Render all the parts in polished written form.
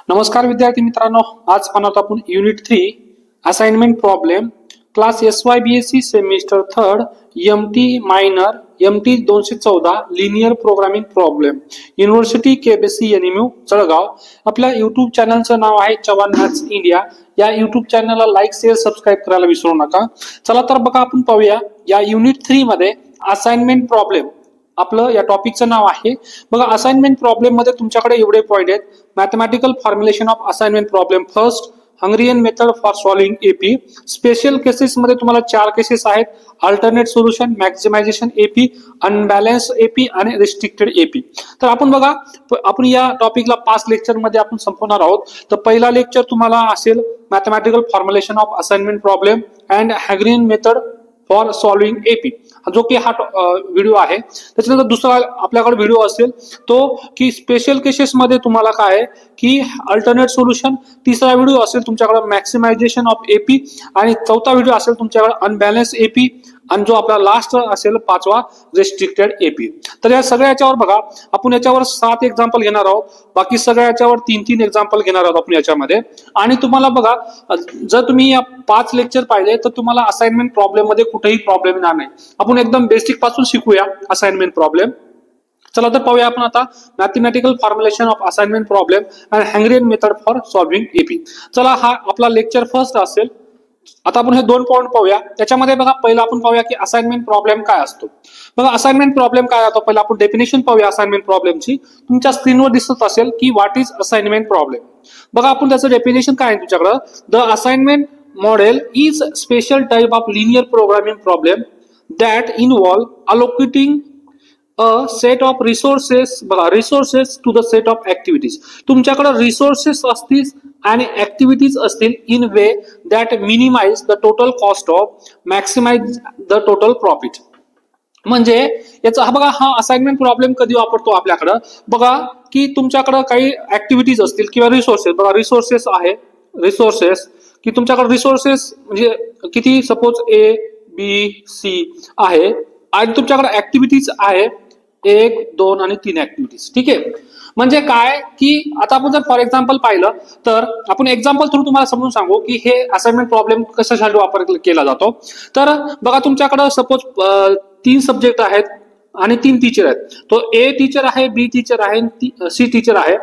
नमस्कार विद्यार्थी मित्रांनो, आज पाहणार आपण unit 3 assignment problem class SYBSE semester 3 MT minor MT 214 linear programming problem university KBC NMU Jalgaon. आपल्या YouTube चॅनलचं नाव आहे चव्हाण मॅथ्स इंडिया। या YouTube चॅनलला लाईक शेअर सबस्क्राइब करायला विसरू नका। चला तर बघा, आपण पाहूया या युनिट 3 मध्ये असाइनमेंट प्रॉब्लेम आपलं या टॉपिकचं नाव आहे। बघा, असाइनमेंट प्रॉब्लेम मध्ये तुमच्याकडे एवढे पॉइंट आहेत। Mathematical formulation of assignment problem first, Hungarian method for solving AP, special cases मध्ये तुम्हाला 4 केसेस आहेत, alternate solution, maximization AP, unbalance AP आणि रिस्ट्रिक्टेड AP। तर आपण बघा, आपण या टॉपिकला 5 लेक्चर मध्ये आपण संपवणार आहोत। तर पहिला लेक्चर तुम्हाला असेल mathematical formulation of assignment problem and Hungarian method for solving AP, जो की हा व्हिडिओ आहे। त्याच्यानंतर दुसरा आपल्याकडे व्हिडिओ असेल तो की स्पेशल केसेस मध्ये तुम्हाला काय आहे की अल्टरनेट सोल्युशन, तिसरा व्हिडिओ असेल तुमच्याकडे मॅक्सिमायझेशन ऑफ AP आणि चौथा व्हिडिओ असेल तुमच्याकडे अनबॅलन्स AP आणि जो आपला लास्ट असेल 5वा रिस्ट्रिक्टेड AP। तर या सगळ्या याच्यावर बघा, आपण याच्यावर 7 एक्झाम्पल घेणार आहोत, बाकी सगळ्या याच्यावर 3-3 एक्झाम्पल घेणार आहोत आपण याच्यामध्ये। आणि तुम्हाला बघा, जर तुम्ही या 5 लेक्चर पाहिले तर तुम्हाला असाइनमेंट प्रॉब्लेम मध्ये कुठेही प्रॉब्लेम येणार नाही। आपण एकदम बेसिक पासून शिकूया असाइनमेंट प्रॉब्लेम। चला तर पाहूया आपण आता mathematical formulation of assignment problem and Hungarian method for solving AP। चला, हा आपला लेक्चर फर्स्ट असेल। आता आपण हे 2 पॉइंट पाहूया। त्याच्यामध्ये बघा, पहिला आपण पाहूया की असाइनमेंट प्रॉब्लेम काय असतो। बघा, असाइनमेंट प्रॉब्लेम काय असतो, पहिला आपण डेफिनेशन पाहूया असाइनमेंट प्रॉब्लेमची। तुमच्या स्क्रीनवर दिसत असेल की व्हॉट इज असाइनमेंट प्रॉब्लेम। बघा, आपण त्याचं डेफिनेशन काय आहे तुमच्याकडे, the assignment model is special type of linear programming problem that involve allocating a set of resources, बघा, resources to the set of activities। तुमच्याकडे रिसोर्सेस असतील आणि ऍक्टिव्हिटीज असतील in way that minimize the total cost of maximize the total profit. म्हणजे याचा बघा, हा assignment problem कधी वापरतो आपल्याकडे, बघा की तुमच्याकडे काही ऍक्टिव्हिटीज असतील किंवा रिसोर्सेस, बघा रिसोर्सेस आहे, रिसोर्सेस की तुमच्याकडे रिसोर्सेस म्हणजे किती, सपोज ABC आहे आणि तुमच्याकडे ऍक्टिव्हिटीज आहे 1, 2 आणि 3 ऍक्टिव्हिटीज। ठीक आहे, म्हणजे काय की आता आपण जर फॉर एक्झाम्पल पाहिलं तर आपण एक्झाम्पल थ्रू तुम्हाला समजून सांगू की हे असाइनमेंट प्रॉब्लेम कशासाठी वापर केला जातो। तर बघा, तुमच्याकडे सपोज 3 सब्जेक्ट आहेत आणि 3 टीचर आहेत। तो A टीचर आहे, B टीचर आहे, C टीचर आहे।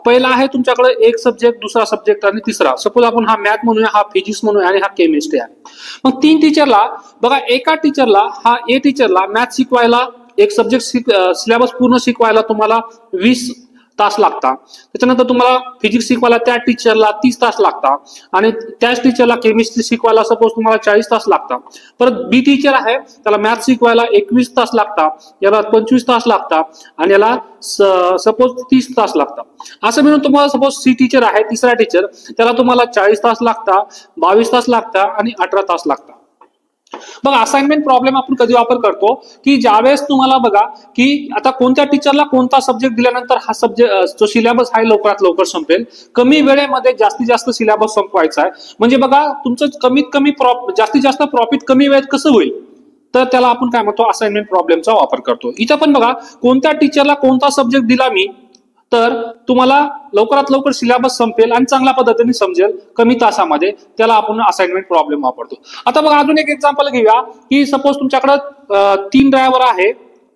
पहिला आहे तुमच्याकडे एक सब्जेक्ट, दुसरा सब्जेक्ट आणि तिसरा, सपोज आपण हा मॅथ म्हणूया, हा फिजिक्स म्हणूया आणि हा केमिस्ट्री आहे। मग 3 टीचरला बघा, एका टीचरला हा A टीचरला मॅथ शिकवायला, एक सब्जेक्ट सिलेबस पूर्ण शिकवायला तुम्हाला 20 तास लागतात। त्याच्यानंतर तुम्हाला फिजिक्स शिकवायला त्या टीचरला 30 तास लागतात आणि त्याच टीचरला केमिस्ट्री शिकवायला सपोज तुम्हाला 40 तास लागतात। परत B टीचर आहे, त्याला मॅथ शिकवायला 21 तास लागतात, याला 25 तास लागतात आणि याला सपोज 30 तास लागतात। असं मिळून तुम्हाला सपोज C टीचर आहे, तिसरा टीचर, त्याला तुम्हाला 40 तास लागतात, 22 तास लागतात आणि 18 तास लागतात। बघा, असाइनमेंट प्रॉब्लेम आपण कधी वापर करतो की ज्यावेळेस तुम्हाला बघा की आता कोणत्या टीचरला कोणता सब्जेक्ट दिल्यानंतर हा सब्जेक्ट जो सिलेबस आहे लवकरात लवकर संपेल, कमी वेळेमध्ये जास्तीत जास्त सिलेबस संपवायचा आहे। म्हणजे बघा, तुमचं कमीत कमी जास्तीत जास्त प्रॉफिट कमी वेळेत कसं होईल, तर त्याला आपण काय म्हणतो, असाइनमेंट प्रॉब्लेमचा वापर करतो। इथं पण बघा, कोणत्या टीचरला कोणता सब्जेक्ट दिला मी, तर तुम्हाला लवकरात लवकर सिलेबस संपेल आणि चांगल्या पद्धतीने समजेल कमी तासामध्ये, त्याला आपण असाइनमेंट प्रॉब्लेम वापरतो। आता बघा, अजून एक एक्झाम्पल घेऊया की सपोज तुमच्याकडे 3 ड्रायव्हर आहे,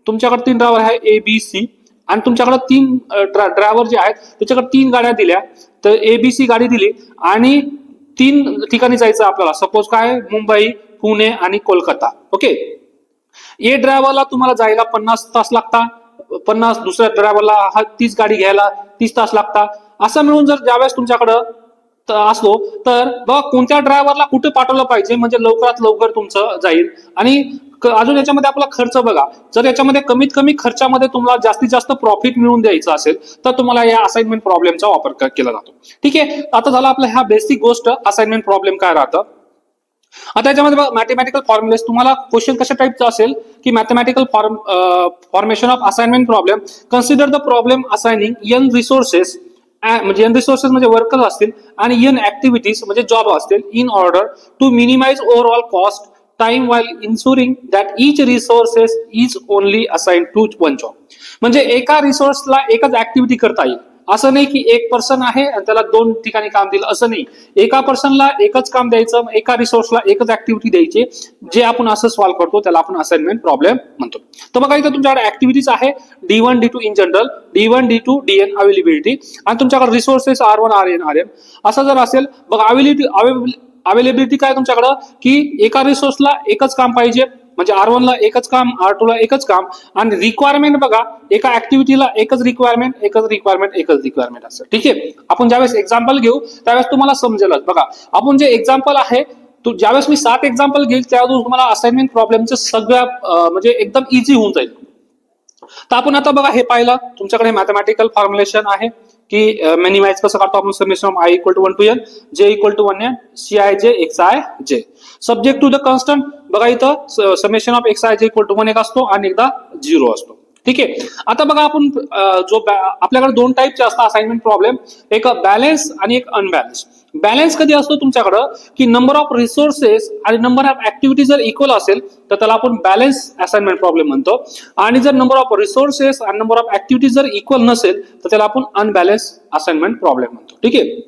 तुमच्याकडे 3 ड्रायव्हर आहे ABC आणि तुमच्याकडे 3 ड्रायव्हर जे आहेत त्याच्याकडे 3 गाड्या दिल्या। तर ABC गाडी दिली आणि 3 ठिकाणी जायचं आपल्याला, सपोज काय, मुंबई, पुणे आणि कोलकाता। ओके, A ड्रायव्हरला तुम्हाला जायला 50 तास लागतात, 50, दुसऱ्या ड्रायव्हरला 30 गाडी घ्यायला 30 तास लागतात। असं मिळून जर ज्यावेळेस तुमच्याकडे असलो तर बघा, कोणत्या ड्रायव्हरला कुठे पाठवलं पाहिजे म्हणजे लवकरात लवकर तुमचं जाईल। आणि अजून याच्यामध्ये आपला खर्च बघा, जर याच्यामध्ये कमीत कमी खर्चामध्ये तुम्हाला जास्तीत जास्त प्रॉफिट मिळवून द्यायचं असेल तर तुम्हाला या असाइनमेंट प्रॉब्लेमचा वापर केला जातो। ठीक आहे, आता झाला आपला ह्या बेसिक गोष्ट असाइनमेंट प्रॉब्लेम काय राहतं। आता याच्यामध्ये मॅथमॅटिकल फॉर्म्युलेस तुम्हाला क्वेश्चन कशा टाइपचा असेल की mathematical formation of assignment problem, consider the problem assigning n resources, म्हणजे n रिसोर्सेस म्हणजे वर्कर्स असतील आणि n ऍक्टिव्हिटीज म्हणजे जॉब असतील, in order to minimise overall cost time while ensuring that each resources is only assigned to one job। म्हणजे एका रिसोर्सला एकच activity करता येईल असं नाही की एक पर्सन आहे आणि त्याला 2 ठिकाणी काम दिलं, असं नाही. एका पर्सनला एकच काम द्यायचं, एका रिसोर्सला एकच ऍक्टिव्हिटी द्यायची, जे आपण असं सॉल्व्ह करतो त्याला आपण असाइनमेंट प्रॉब्लेम म्हणतो. तर बघा इथं तुमच्याकडे ऍक्टिव्हिटीज आहे D1 D2 in general, D1 D2 DN availability, आणि तुमच्याकडे रिसोर्सेस R1 RN असं जर असेल बघा अवेलेबिलिटी काय तुमच्याकडं की एका रिसोर्सला एकच काम पाहिजे, म्हणजे R1 ला एकच काम, R2 ला एकच काम, आणि रिक्वायरमेंट बघा एका ऍक्टिव्हिटीला एकच रिक्वायरमेंट असं. ठीक आहे, आपण ज्यावेळेस एक्झाम्पल घेऊ त्यावेळेस तुम्हाला समजेलच. बघा आपण जे एक्झाम्पल आहे ज्यावेळेस मी 7 एक्झाम्पल घेईल त्यावेळेस तुम्हाला असाइनमेंट प्रॉब्लेमचं सगळ्या म्हणजे एकदम इझी होऊन जाईल. तर आपण आता बघा हे पाहिलं, तुमच्याकडे मॅथमॅटिकल फॉर्म्युलेशन आहे की मिनिमाइज कसं करतो आपण, summation of I = 1 to n, J = 1 n, Cij Xij, subject to the constant. बघा इथं समेशन ऑफ Xij = 1 एक असतो आणि एकदा 0 असतो. ठीक आहे, आता बघा आपण जो आपल्याकडे 2 टाईपचे असतात असाइनमेंट प्रॉब्लेम, एक बॅलन्स आणि एक अनबॅलन्स. बॅलन्स कधी असतो तुमच्याकडं की नंबर ऑफ रिसोर्सेस आणि नंबर ऑफ ऍक्टिव्हिटी जर इक्वल असेल तर त्याला आपण बॅलन्स असाइनमेंट प्रॉब्लेम म्हणतो, आणि जर नंबर ऑफ रिसोर्सेस आणि नंबर ऑफ ऍक्टिव्हिटी जर इक्वल नसेल तर त्याला आपण अनबॅलन्स असाइनमेंट प्रॉब्लेम म्हणतो. ठीक आहे,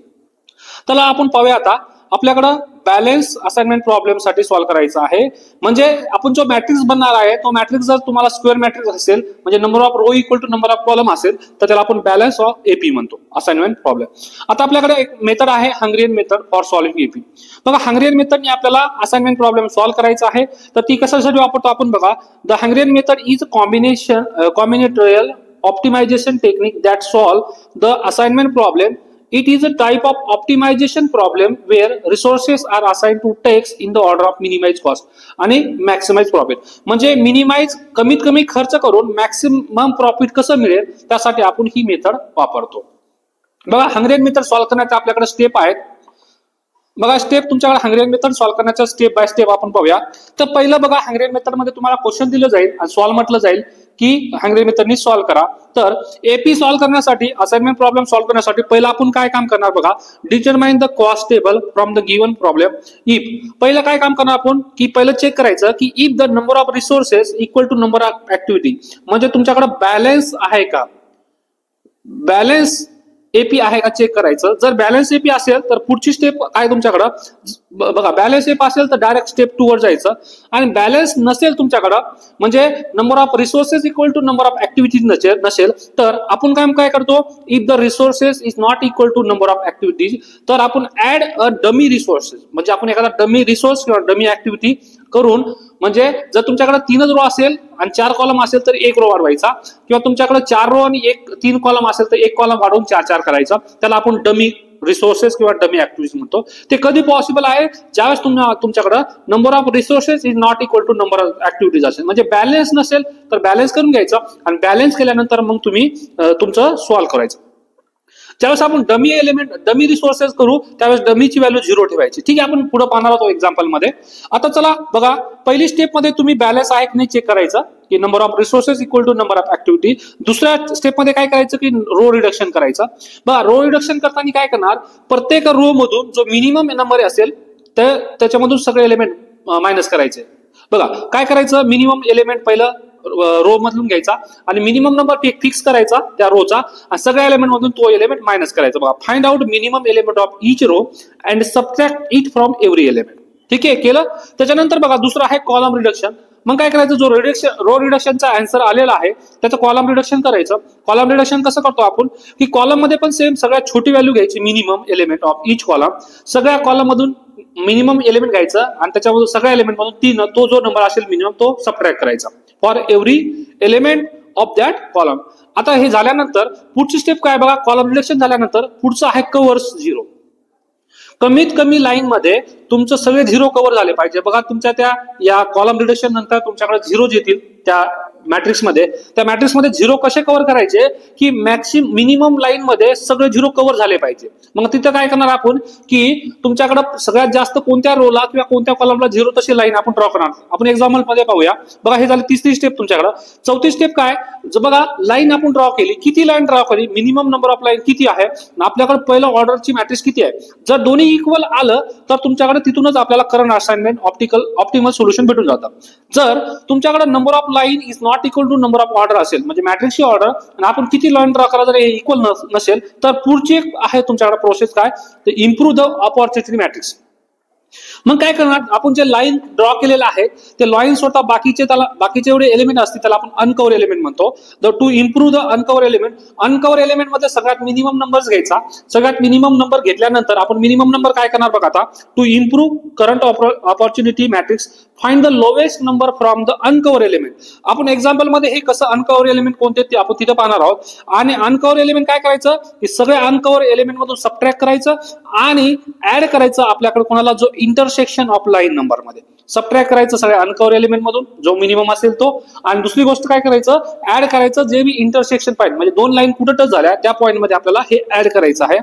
त्याला आपण पाहूया आता. आपल्याकडं बॅलन्स असाइनमेंट प्रॉब्लेम साठी सॉल्व्ह करायचं आहे, म्हणजे आपण जो मॅट्रिक्स बनणार आहे तो मॅट्रिक्स जर तुम्हाला स्क्वेअर मॅट्रिक्स असेल, म्हणजे number of row equal to number of column असेल तर त्याला आपण बॅलन्स ऑफ एपी म्हणतो असाइनमेंट प्रॉब्लेम. आता आपल्याकडे एक मेथड आहे Hungarian method for solving AP. बघा हंगेरियन मेथडने आपल्याला असाइनमेंट प्रॉब्लेम सॉल्व्ह करायचा आहे, तर ती कशासाठी वापरतो आपण बघा. The Hungarian method is combinatorial optimisation technique that solve the assignment problem. It is a type of optimization problem where resources are assigned to tasks in the order of minimize cost आणि maximize profit. म्हणजे minimise कमीत कमी खर्च करून maximum profit कसं मिळेल त्यासाठी आपण ही मेथड वापरतो. बघा हंगेरियन मेथड सॉल्व्ह करण्याचे आपल्याकडे स्टेप आहेत. बघा स्टेप तुमच्याकडे हंगेरियन मेथड सॉल्व्ह करण्याचा स्टेप बाय स्टेप आपण पाहूया. तर पहिलं बघा हंगेरियन मेथड मध्ये तुम्हाला क्वेश्चन दिलं जाईल आणि सॉल्व्ह म्हटलं जाईल की हंगेरियन मेथडनी सॉल्व्ह करा. तर एपी सॉल्व्ह करण्यासाठी असाइनमेंट प्रॉब्लेम सॉल्व्ह करण्यासाठी पहिलं आपण काय काम करणार बघा, determine the cost table from the given problem. If पहिलं काय काम करणार आपण की पहिलं चेक करायचं की if the number of resources equal to number of activity, म्हणजे तुमच्याकडे बॅलन्स आहे का, बॅलन्स एपी आहे का चेक करायचं. जर बॅलन्स एपी असेल तर पुढची स्टेप काय तुमच्याकडं बघा, बॅलन्स एपी असेल तर डायरेक्ट स्टेप 2 वर जायचं, आणि बॅलन्स नसेल तुमच्याकडं म्हणजे number of resources equal to number of activities नसेल तर आपण काय करतो, if the resources is not equal to number of activities तर आपण ऍड अ डमी रिसोर्सेस, म्हणजे आपण एखादा डमी रिसोर्स किंवा डमी ऍक्टिव्हिटी करून, म्हणजे जर तुमच्याकडे 3 रो असेल आणि 4 कॉलम असेल तर 1 रो वाढवायचा, किंवा तुमच्याकडे 4 रो आणि 3 कॉलम असेल तर 1 कॉलम वाढवून 4 करायचा, त्याला आपण डमी रिसोर्सेस किंवा डमी ऍक्टिव्हिटीज म्हणतो. ते कधी पॉसिबल आहे, ज्यावेळेस तुमच्याकडे number of resources is not equal to number of activities असेल, म्हणजे बॅलन्स नसेल तर बॅलन्स करून घ्यायचं, आणि बॅलन्स केल्यानंतर मग तुम्ही तुमचं सॉल्व्ह करायचं. ज्यावेळेस आपण डमी रिसोर्सेस करू त्यावेळेस डमीची व्हॅल्यू 0 ठेवायची. ठीक आहे, आपण पुढे पाहणार आहोत एक्झाम्पल मध्ये. आता चला बघा, पहिली स्टेप मध्ये तुम्ही बॅलन्स आहे की नाही चेक करायचं की number of resources equal to number of activity. दुसऱ्या स्टेप मध्ये काय करायचं की रो रिडक्शन करायचं. बघा रो रिडक्शन करताना काय करणार, प्रत्येक रो मधून जो मिनिमम नंबर असेल त्याच्यामधून सगळे एलिमेंट मायनस करायचे. बघा काय करायचं, मिनिमम एलिमेंट पहिलं रो मधून घ्यायचा आणि मिनिमम नंबर फिक्स करायचा त्या रोचा, आणि सगळ्या एलिमेंट मधून तो एलिमेंट मायनस करायचा. बघा find out minimum element of each row and subtract it from every element. ठीक आहे, केलं. त्याच्यानंतर बघा दुसरं आहे कॉलम रिडक्शन. मग काय करायचं, जो रो रिडक्शनचा आन्सर आलेला आहे त्याचं कॉलम रिडक्शन करायचं. कॉलम रिडक्शन कसं करतो आपण की कॉलम मध्ये पण सेम सगळ्यात छोटी व्हॅल्यू घ्यायची, minimum element of each column, सगळ्या कॉलम मधून मिनिमम एलिमेंट घ्यायचं आणि त्याच्यामधून सगळ्या एलिमेंट मधून 3 तो जो नंबर असेल मिनिमम तो सबट्रॅक्ट करायचा for every element of that column. आता हे झाल्यानंतर पुढची स्टेप काय बघा, कॉलम रिडक्शन झाल्यानंतर पुढचं आहे कव्हर्स 0. कमीत कमी लाईन मध्ये तुमचं सगळे 0 कव्हर झाले पाहिजे. बघा तुमच्या त्या या कॉलम रिडक्शन नंतर तुमच्याकडे 0 येतील त्या मॅट्रिक्स मध्ये. त्या मॅट्रिक्स मध्ये 0 कसे कव्हर करायचे की मिनिमम लाईन मध्ये सगळे 0 कव्हर झाले पाहिजे. मग तिथं काय करणार आपण की तुमच्याकडे सगळ्यात जास्त कोणत्या रोला किंवा कोणत्या कॉलमला 0 तशी लाईन आपण ड्रॉ करणार. आपण एक्झाम्पल मध्ये पाहूया. बघा हे झाली 3री स्टेप तुमच्याकडे. 4थी स्टेप काय, बघा लाईन आपण ड्रॉ केली, किती लाईन ड्रॉ केली, मिनिमम नंबर ऑफ लाईन किती आहे, आपल्याकडे पहिलं ऑर्डरची मॅट्रिक्स किती आहे. जर दोन्ही इक्वल आलं तर तुमच्याकडे तिथूनच आपल्याला करंट असाइनमेंट ऑप्टिमल सोल्युशन भेटून जातं. जर तुमच्याकडे number of line is not not equal to number of order असेल, म्हणजे मॅट्रिक्सची ऑर्डर आणि आपण किती लाईन ड्रॉ करा जर हे इक्वल नसेल तर पुढची एक आहे तुमच्याकडे प्रोसेस काय, तर इम्प्रूव्ह द अपॉर्च्युनिटी मॅट्रिक्स. मग काय करणार, आपण जे लाईन ड्रॉ केलेलं आहे ते लाईन स्वतः बाकीचे एवढे एलिमेंट असतील त्याला आपण अनकव्हर एलिमेंट म्हणतो. To improve the uncover element मध्ये सगळ्यात मिनिमम नंबर घ्यायचा. सगळ्यात मिनिमम नंबर घेतल्यानंतर आपण मिनिमम नंबर काय करणार बघा आता, to improve current opportunity matrix find the lowest number from the uncover element. आपण एक्झाम्पल मध्ये हे कसं अनकव्हर एलिमेंट कोणते ते आपण तिथे पाहणार आहोत. आणि अनकव्हर एलिमेंट काय करायचं की सगळे अनकव्हर एलिमेंट मधून सबट्रॅक्ट करायचं आणि ऍड करायचं आपल्याकडे कोणाला जो इंटरसेक्शन ऑफ लाईन नंबर मध्ये सबट्रॅक्ट करायचं सगळ्या अनकव्हर एलिमेंट मधून जो मिनिमम असेल तो. आणि दुसरी गोष्ट काय करायचं, ऍड करायचं जे बी इंटरसेक्शन पॉईंट म्हणजे दोन लाईन कुठे टच झाल्या त्या पॉईंट मध्ये आपल्याला हे ऍड करायचं आहे.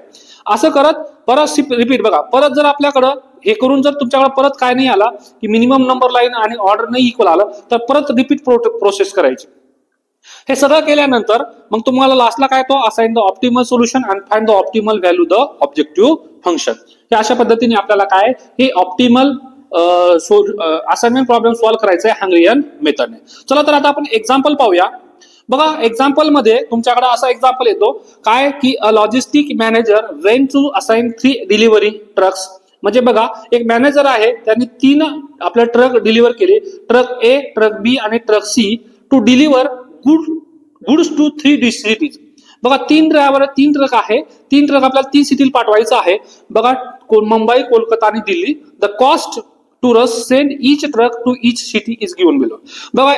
असं करत परत रिपीट बघा, परत जर आपल्याकडं हे करून जर तुमच्याकडे परत काय नाही आला की मिनिमम नंबर लाईन आणि ऑर्डर नाही इक्वल आलं तर परत रिपीट प्रोसेस करायची. हे सगळं केल्यानंतर मग तुम्हाला लास्टला काय तो assign the optimal solution and find the optimal value the objective function. हे अशा पद्धतीने आपल्याला काय हे ऑप्टिमल असाइनमेंट प्रॉब्लेम सॉल्व्ह करायचं आहे हंगेरियन मेथडने. चला तर आता आपण एक्झाम्पल पाहूया. बघा एक्झाम्पल मध्ये तुमच्याकडे असा एक्झाम्पल येतो काय की a logistic manager went to assign 3 delivery trucks. म्हणजे बघा एक मॅनेजर आहे त्यांनी 3 आपले ट्रक डिलिव्हर केले, ट्रक ए, ट्रक बी आणि truck C to deliver goods to 3 cities. बघा 3 ट्रक आहे, 3 ट्रक आपल्याला 3 सिटीला पाठवायचं आहे. बघा मुंबई, कोलकाता आणि Delhi. The cost to send each truck to each city is given below. बघा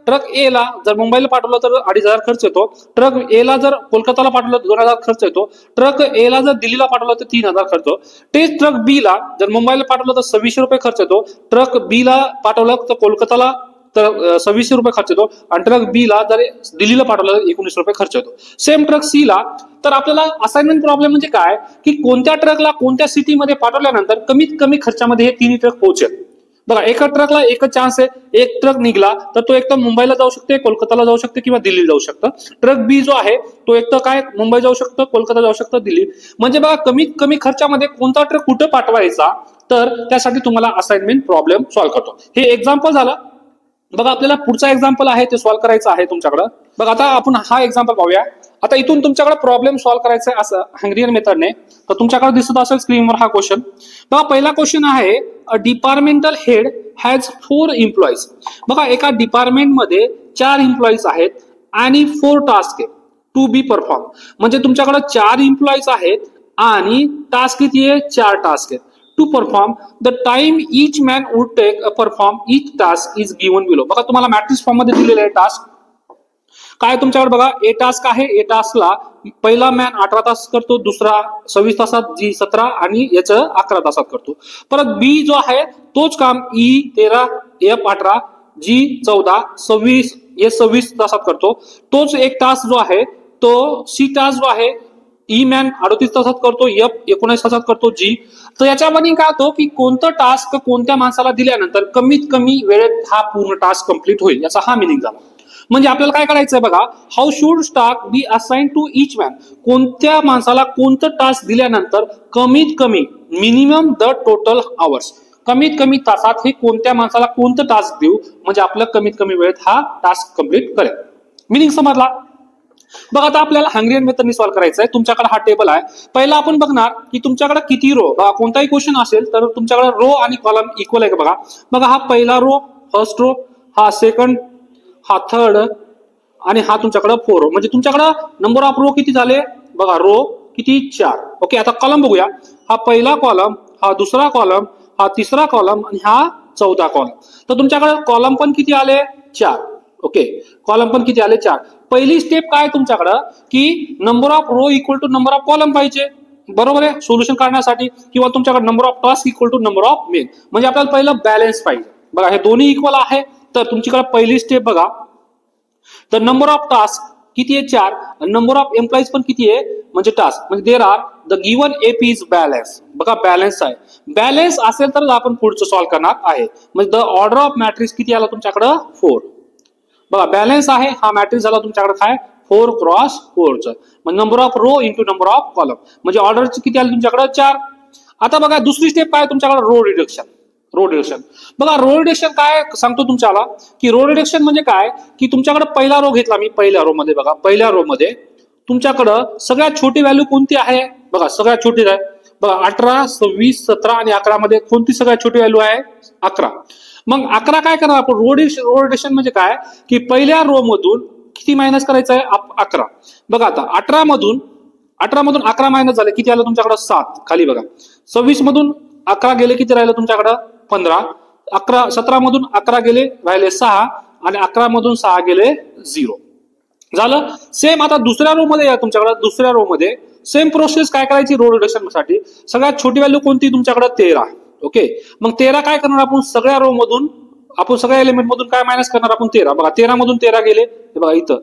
ट्रक ए ला जर मुंबईला पाठवलं तर 2,500 खर्च येतो, ट्रक ए ला जर कोलकाताला पाठवलं तर 2,000 खर्च येतो, ट्रक ए ला जर दिल्लीला पाठवलं तर 3,000 खर्च येतो. तेच ट्रक बी ला जर मुंबईला पाठवलं तर 2600 रुपये खर्च येतो, ट्रक बी ला पाठवलं तर कोलकाताला तर 2600 रुपये खर्च येतो आणि ट्रक बी ला जर दिल्लीला पाठवलं तर 19 रुपये खर्च येतो. सेम ट्रक सी ला. तर आपल्याला असाइनमेंट प्रॉब्लेम म्हणजे काय की कोणत्या ट्रकला कोणत्या सिटीमध्ये पाठवल्यानंतर कमीत कमी खर्चामध्ये हे 3 ट्रक पोहोचेल. बघा एका ट्रकला एकच चान्स आहे, एक ट्रक निघाला तर तो एक तर मुंबईला जाऊ शकते, कोलकाताला जाऊ शकते किंवा दिल्लीला जाऊ शकतं. ट्रक बी जो आहे तो एक तर काय मुंबई जाऊ शकतो, कोलकाता जाऊ शकतं, दिल्ली. म्हणजे बघा कमीत कमी खर्चामध्ये कोणता ट्रक कुठे पाठवायचा तर त्यासाठी तुम्हाला असाइनमेंट प्रॉब्लेम सॉल्व्ह करतो. हे एक्झाम्पल झालं. बघा आपल्याला पुढचा एक्झाम्पल आहे ते सॉल्व्ह करायचं आहे तुमच्याकडे. बघा आता आपण हा एक्झाम्पल पाहूया. आता इथून तुमच्याकडे प्रॉब्लेम सॉल्व्ह करायचा आहे असं हंगेरियन मेथडने. तर तुमच्याकडे दिसत असेल स्क्रीनवर हा क्वेश्चन. बघा पहिला क्वेश्चन आहे a departmental head has 4 employees. बघा एका डिपार्टमेंटमध्ये 4 एम्प्लॉईज आहेत आणि 4 टास्क आहेत टू बी परफॉर्म. म्हणजे तुमच्याकडे 4 एम्प्लॉईज आहेत आणि टास्क किती आहे, 4 टास्क आहेत. To perform the time each man would take a perform each task is given below. बघा तुम्हाला मॅट्रिक्स फॉर्म मध्ये दिलेले आहे टास्क काय तुमच्याकडे. बघा ए टास्क आहे, ए टास्कला पहिला मॅन 18 तास करतो, दुसरा 26 तासात, जी 17 आणि याचं 11 तासात करतो. परत बी जो आहे तोच काम ई 13, एफ 18, जी 14, 26 हे 26 तासात करतो. तोच एक टास्क जो आहे तो सी टास्क जो आहे ई मॅन 38 तासात करतो, एफ 19 तासात करतो, जी. तर याच्यामध्ये काय होतो की कोणतं टास्क कोणत्या माणसाला दिल्यानंतर कमीत कमी वेळेत हा पूर्ण टास्क कंप्लीट होईल याचा हा मिनिंग झाला. म्हणजे आपल्याला काय करायचंय बघा, how should task be assign to each man. कोणत्या माणसाला कोणतं टास्क दिल्यानंतर कमीत कमी मिनिमम द टोटल आवर्स, कमीत कमी तासात हे कोणत्या माणसाला कोणतं टास्क देऊ म्हणजे आपलं कमीत कमी वेळेत हा टास्क कंप्लीट करेल. मिनिंग समजला. बघा आता आपल्याला हंगेरियन मेथडने सॉल्व्ह करायचं आहे. तुमच्याकडे हा टेबल आहे. पहिला आपण बघणार की तुमच्याकडे किती रो. बघा कोणताही क्वेश्चन असेल तर तुमच्याकडे रो आणि कॉलम इक्वल आहे का बघा. बघा हा पहिला रो, फर्स्ट रो, हा सेकंड, हा थर्ड आणि हा तुमच्याकडे 4 रो. म्हणजे तुमच्याकडे नंबर ऑफ रो किती झाले बघा, रो किती 4. ओके आता कॉलम बघूया. हा पहिला कॉलम, हा दुसरा कॉलम, हा तिसरा कॉलम आणि हा 14 कॉलम. तर तुमच्याकडे कॉलम पण किती आले 4. ओके कॉलम पण किती आले 4. पहिली स्टेप काय तुमच्याकडे की number of row equal to number of column पाहिजे, बरोबर आहे सोल्युशन काढण्यासाठी. किंवा तुमच्याकडे number of task equal to number of men. म्हणजे आपल्याला पहिलं बॅलन्स पाहिजे. बघा हे दोन्ही इक्वल आहे तर तुमच्याकडे पहिली स्टेप बघा, तर नंबर ऑफ टास्क किती आहे 4 आणि नंबर ऑफ एम्प्लॉईज पण किती आहे म्हणजे टास्क. म्हणजे there are the given AP is balance. बघा बॅलन्स आहे, बॅलन्स असेल तर आपण पुढचं सॉल्व्ह करणार आहे. म्हणजे द ऑर्डर ऑफ मॅट्रिक्स किती आला तुमच्याकडे 4. बघा बॅलन्स आहे, हा मॅट्रिक्स झाला तुमच्याकडे काय 4 क्रॉस 4च. म्हणजे number of row into number of column म्हणजे ऑर्डरची किती आली तुमच्याकडे 4. आता बघा दुसरी स्टेप काय तुमच्याकडे रो रिडक्शन. Row reduction. बघा रो रिडक्शन काय सांगतो तुमच्याला, की रो रिडक्शन म्हणजे काय, की तुमच्याकडे पहिला रो घेतला मी, पहिल्या रो मध्ये बघा, पहिल्या रो मध्ये तुमच्याकडं सगळ्यात छोटी व्हॅल्यू कोणती आहे, बघा सगळ्यात छोटी आहे बघा 18, 26, 17 आणि 11 मध्ये कोणती सगळ्यात छोटी व्हॅल्यू आहे 11. मग 11 काय करणार आपण, रो रिडक्शन म्हणजे काय, की पहिल्या रो मधून किती मायनस करायचं आहे 11. बघा आता 18 मधून 11 मायनस झाले, किती आलं तुमच्याकडे 7, खाली बघा. 26 मधून 11 गेले, किती राहिलं तुमच्याकडे 15. 17 मधून 11 गेले, राहिले 6 आणि 11 मधून 6 गेले 0. झालं. सेम आता दुसऱ्या रो मध्ये या, तुमच्याकडे दुसऱ्या रो मध्ये सेम प्रोसेस काय करायची रो रिडक्शन साठी. सगळ्यात छोटी व्हॅल्यू कोणती तुमच्याकडे 13. ओके, मग 13 काय करणार आपण, सगळ्या रो मधून आपण सगळ्या एलिमेंट मधून काय मायनस करणार आपण 13. बघा 13 मधून 13 गेले, बघा इथं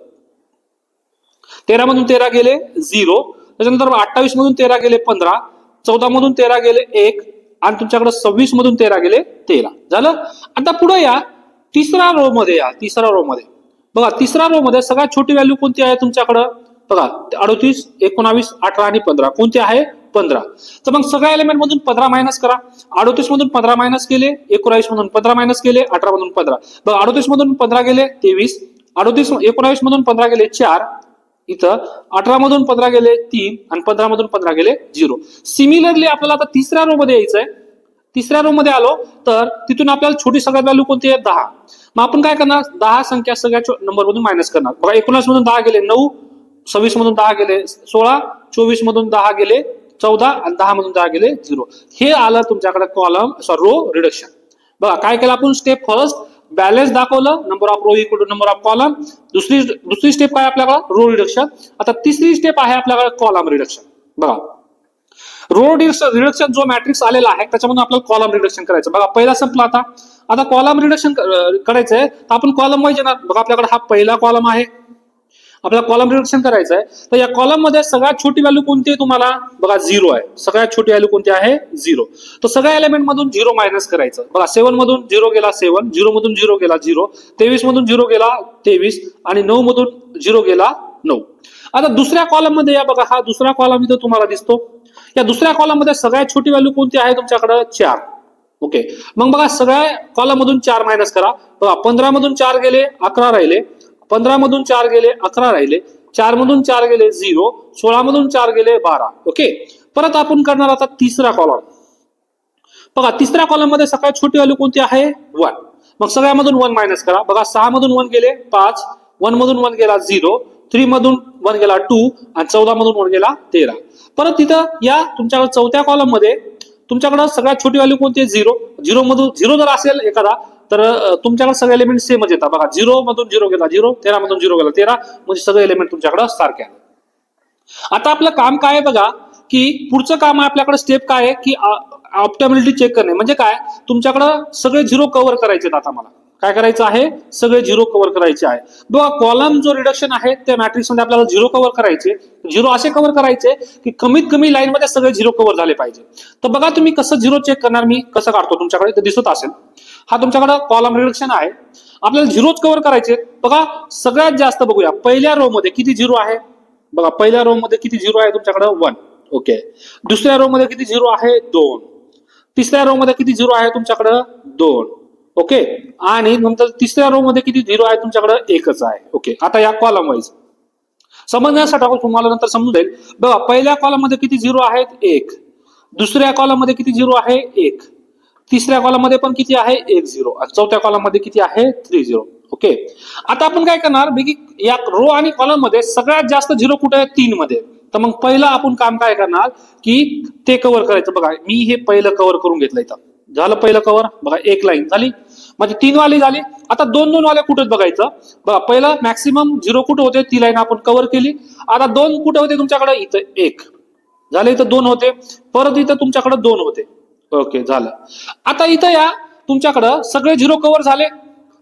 13 मधून 13 गेले 0. त्याच्यानंतर 28 मधून 13 गेले 15, 14 मधून 13 गेले 1 आणि तुमच्याकडे 26 मधून 13 गेले 13. झालं. आता पुढे या, तिसऱ्या रो मध्ये या, तिसऱ्या रो मध्ये बघा, तिसऱ्या रो मध्ये सगळ्यात छोटी व्हॅल्यू कोणती आहे तुमच्याकडं, बघा 38, 19, 18 आणि 15 कोणती आहे 15. तर मग सगळ्या एलिमेंट मधून 15 मायनस करा. 38 मधून 15 मायनस केले, 19 मधून 15 मायनस केले, 18 मधून 15. बघा 38 मधून 15 गेले 23, 19 मधून 15 गेले 4, इथं 18 मधून 15 गेले 3 आणि 15 मधून 15 गेले 0. सिमिलरली आपल्याला आता तिसऱ्या रो मध्ये यायचंय. तिसऱ्या रो मध्ये आलो तर तिथून आपल्याला छोटी सगळ्यात व्हॅल्यू कोणती आहे 10. मग आपण काय करणार, 10 संख्या सगळ्या नंबर मधून मायनस करणार. बघा 19 मधून 10 गेले 9, 26 मधून 10 गेले 16, 24 मधून 10 गेले 14 आणि 10 मधून 10 गेले 0. हे आलं तुमच्याकडे कॉलम रो रिडक्शन. बघा काय केलं आपण, स्टेप फर्स्ट बॅलन्स दाखवलं, number of row equal to number of column. दुसरी स्टेप काय आपल्याकडे रो रिडक्शन. आता तिसरी स्टेप आहे आपल्याकडे कॉलम रिडक्शन. बघा रो रिडक्शन जो मॅट्रिक्स आलेला आहे त्याच्यामधून आपल्याला कॉलम रिडक्शन करायचं. बघा पहिला संपला, आता कॉलम रिडक्शन करायचंय तर आपण कॉलम वाईज येणार. बघा आपल्याकडे हा पहिला कॉलम आहे, आपल्याला कॉलम रिडक्शन करायचं आहे. तर या कॉलम मध्ये सगळ्यात छोटी व्हॅल्यू कोणती आहे तुम्हाला, बघा 0 आहे. सगळ्यात छोटी व्हॅल्यू कोणती आहे 0. तर सगळ्या एलिमेंट मधून 0 मायनस करायचं. बघा 7 मधून 0 गेला 7, 0 मधून 0 गेला 0, 23 मधून 0 गेला 23 आणि 9 मधून 0 गेला 9. आता दुसऱ्या कॉलम मध्ये या, बघा हा दुसरा कॉलम इथं तुम्हाला दिसतो. या दुसऱ्या कॉलम मध्ये सगळ्यात छोटी व्हॅल्यू कोणती आहे तुमच्याकडे 4. ओके, मग बघा सगळ्या कॉलम मधून 4 मायनस करा. बघा 15 मधून 4 गेले 11 राहिले, 15 मधून 4 गेले 11 राहिले, 4 मधून 4 गेले 0, 16 मधून 4 गेले 12. ओके, परत आपण करणार आता तिसरा कॉलम. बघा तिसऱ्या कॉलम मध्ये सगळ्यात छोटी व्हॅल्यू कोणती आहे 1. मग सगळ्यामधून 1 मायनस करा. बघा 6 मधून 1 गेले 5, 1 मधून 1 गेला 0, 3 मधून 1 गेला 2 आणि 14 मधून 1 गेला 13. परत तिथं या तुमच्याकडे चौथ्या कॉलम मध्ये तुमच्याकडे सगळ्यात छोटी व्हॅल्यू कोणती आहे 0. 0 मधून 0 जर असेल एखादा तर तुमच्याकडे सगळे एलिमेंट सेमच येतात. बघा 0 मधून 0 गेला 0, 13 मधून 0 गेला 13, म्हणजे सगळे एलिमेंट तुमच्याकडे सारखे आहेत. आता आपलं काम काय आहे बघा, की पुढचं काम आहे आपल्याकडे स्टेप काय आहे, की ऑप्टिमॅलिटी चेक करणे. म्हणजे काय, तुमच्याकडे सगळे 0 कव्हर करायचे. आता मला काय करायचं आहे, सगळे 0 कव्हर करायचे आहे. बघा कॉलम जो रिडक्शन आहे त्या मॅट्रिक्स मध्ये आपल्याला 0 कव्हर करायचे. 0 असे कव्हर करायचे की कमीत कमी लाईन मध्ये सगळे 0 कव्हर झाले पाहिजे. तर बघा तुम्ही कसं 0 चेक करणार, मी कसं काढतो तुमच्याकडे ते दिसत असेल. हा तुमच्याकडे कॉलम रिडक्शन आहे, आपल्याला 0 कव्हर करायचे. बघा सगळ्यात जास्त बघूया पहिल्या रो मध्ये किती 0 आहे. बघा पहिल्या रो मध्ये किती 0 आहे तुमच्याकडे 1. ओके, दुसऱ्या रो मध्ये किती 0 आहे 2, तिसऱ्या रो मध्ये किती 0 आहे तुमच्याकडे 2. ओके, आणि नंतर तिसऱ्या रो मध्ये किती 0 आहे तुमच्याकडे 1च आहे. ओके, आता या कॉलम वाईज समजण्यासाठी तुम्हाला नंतर समजून जाईल. बघा पहिल्या कॉलम मध्ये किती 0 आहेत 1, दुसऱ्या कॉलम मध्ये किती 0 आहे 1, तिसऱ्या कॉलम मध्ये पण किती आहे 1 0 आणि चौथ्या कॉलम मध्ये किती आहे 3 0. ओके, आता आपण काय करणार, या रो आणि कॉलम मध्ये सगळ्यात जास्त 0 कुठे आहे 3 मध्ये. तर मग पहिलं आपण काम काय करणार, की ते कव्हर करायचं. बघा मी हे पहिलं कव्हर करून घेतलं, इथं झालं पहिलं कव्हर. बघा एक लाईन झाली, म्हणजे 3 वाली झाली. आता 2-2 वाले कुठे बघायचं. बघा पहिलं मॅक्सिमम 0 कुठे होते, ती लाईन आपण कव्हर केली. आता 2 कुठे होते तुमच्याकडे, इथं 1 झालं, इथं 2 होते, परत इथं तुमच्याकडे 2 होते. ओके झालं. आता इथं या तुमच्याकडे सगळे 0 कव्हर झाले.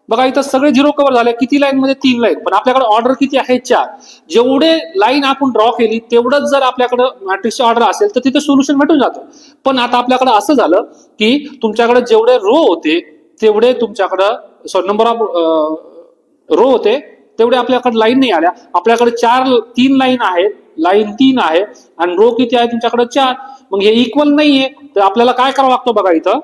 बघा इथं सगळे 0 कव्हर झाले. किती लाईन मध्ये 3 लाईन, पण आपल्याकडे ऑर्डर किती आहे 4. जेवढे लाईन आपण ड्रॉ केली तेवढंच जर आपल्याकडे मॅट्रिक्सची ऑर्डर असेल तर तिथे सोल्युशन भेटून जातं. पण आता आपल्याकडे असं झालं की तुमच्याकडे जेवढे रो होते तेवढे तुमच्याकडे नंबर ऑफ रो होते तेवढे आपल्याकडे लाईन नाही आल्या. आपल्याकडे 3 लाईन आहेत, लाईन 3 आहे आणि रो किती आहे तुमच्याकडे 4. मग हे इक्वल नाहीये, तर आपल्याला काय करावं लागतं बघा इथं.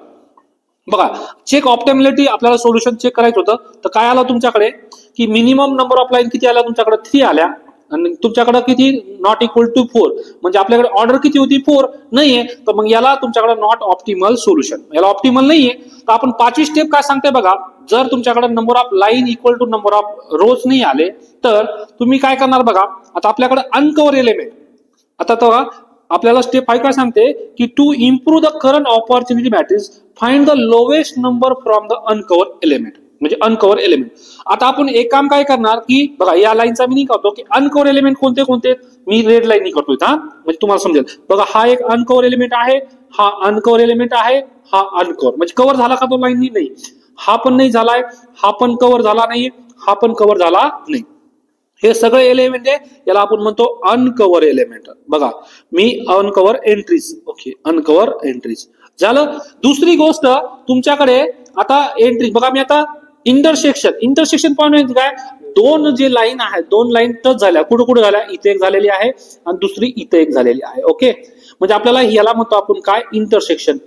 बघा चेक ऑप्टिमॅलिटी आपल्याला सोल्युशन चेक करायचं होतं, तर काय आलं तुमच्याकडे की मिनिमम नंबर ऑफ लाईन किती आल्या तुमच्याकडे 3 आल्या आणि तुमच्याकडे किती नॉट इक्वल टू 4, म्हणजे आपल्याकडे ऑर्डर किती होती 4 नाहीये, तर मग याला तुमच्याकडे नॉट ऑप्टिमल सोल्युशन, याला ऑप्टिमल नाहीये. तर आपण पाचवी स्टेप काय सांगते बघा, जर तुमच्याकडे number of line equal to number of rows नाही आले तर तुम्ही काय करणार बघा. आता आपल्याकडे अनकव्हर एलिमेंट, आता तर आपल्याला स्टेप 5 काय सांगते की to improve the current opportunity matrix find the lowest number from the uncover element, म्हणजे अनकव्हर एलिमेंट. आता आपण एक काम काय करणार की बघा या लाईनचा मी करतो की अनकव्हर एलिमेंट कोणते कोणते, मी रेड लाईन करतोय हा, म्हणजे तुम्हाला समजेल. बघा हा एक अनकव्हर एलिमेंट आहे, हा अनकव्हर एलिमेंट आहे, हा अनकव्हर, म्हणजे कव्हर झाला का तो लाईन नाही, हा पण नाही झालाय, हा पण कव्हर झाला नाही, हा पण कव्हर झाला नाही. हे सगळे एलिमेंट आहे, याला आपण म्हणतो अनकव्हर एलिमेंट. बघा मी अनकव्हर एंट्रीज, ओके अनकव्हर एंट्रीज झालं. दुसरी गोष्ट तुमच्याकडे आता एंट्री बघा, मी आता इंटरसेक्शन पॉईंट म्हणजे काय, दोन जे लाईन आहेत, दोन लाईन टच झाल्या, कुठे कुठे झाल्या, इथे एक झालेली आहे आणि दुसरी इथे एक झालेली आहे. ओके, म्हणजे आपल्याला याला म्हणतो आपण काय, इंटरसेक्शन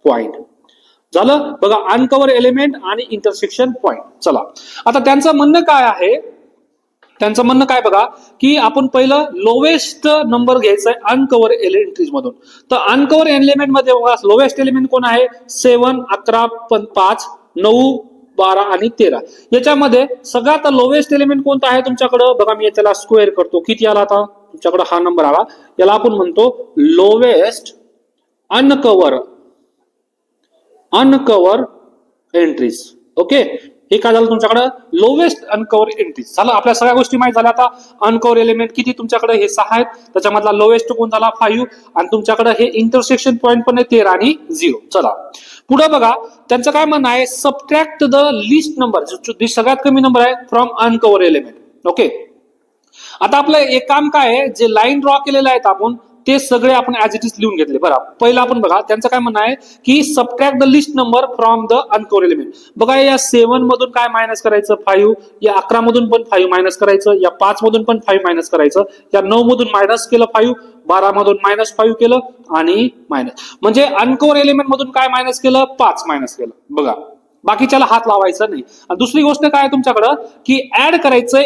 पॉइंट झालं. बघा अनकव्हर एलिमेंट आणि इंटरसेक्शन पॉइंट. चला आता त्यांचं म्हणणं काय आहे, त्यांचं म्हणणं काय बघा की आपण पहिलं लोवेस्ट नंबर घ्यायचा आहे अनकव्हर एंट्रीज मधून. तर अनकव्हर एलिमेंट मध्ये बघा लोवेस्ट एलिमेंट कोण आहे, 7, 11, 5, 9, 12 आणि 13. याच्यामध्ये सगळ्यात लोवेस्ट एलिमेंट कोणता आहे तुमच्याकडे बघा, मी त्याला स्क्वेअर करतो, किती आला आता तुमच्याकडे हा नंबर आला, याला आपण म्हणतो लोवेस्ट अनकव्हर एंट्रीज. ओके, हे काय झालं तुमच्याकडे लोवेस्ट अनकव्हर एंट्रीज झालं. आपल्या सगळ्या गोष्टी माहित झाल्या. आता अनकव्हर एलिमेंट किती तुमच्याकडे, हे 6 आहेत, त्याच्यामधला लोवेस्ट कोण झाला 5, आणि तुमच्याकडे हे इंटरसेक्शन पॉइंट पण आहे 13 आणि 0. चला पुढे बघा, त्यांचं काय म्हणणं आहे, सबट्रॅक्ट द लिस्ट नंबर, जो सगळ्यात कमी नंबर आहे फ्रॉम अनकव्हर एलिमेंट. ओके, आता आपलं एक काम काय आहे, जे लाईन ड्रॉ केलेले आहेत आपण ते सगळे आपण ऍज इट इज लिहून घेतले. बरं पहिलं आपण बघा त्यांचं काय म्हणणं आहे की subtract the list number from the uncover element. बघा या 7 मधून काय मायनस करायचं 5, या 11 मधून पण 5 मायनस करायचं, या 5 मधून पण 5 मायनस करायचं, या 9 मधून मायनस केलं 5, 12 मधून मायनस 5 केलं आणि मायनस, म्हणजे अनकव्हर एलिमेंट मधून काय मायनस केलं 5 मायनस केलं. बघा बाकीच्याला हात लावायचा नाही. आणि दुसरी गोष्ट काय तुमच्याकडं की ऍड करायचं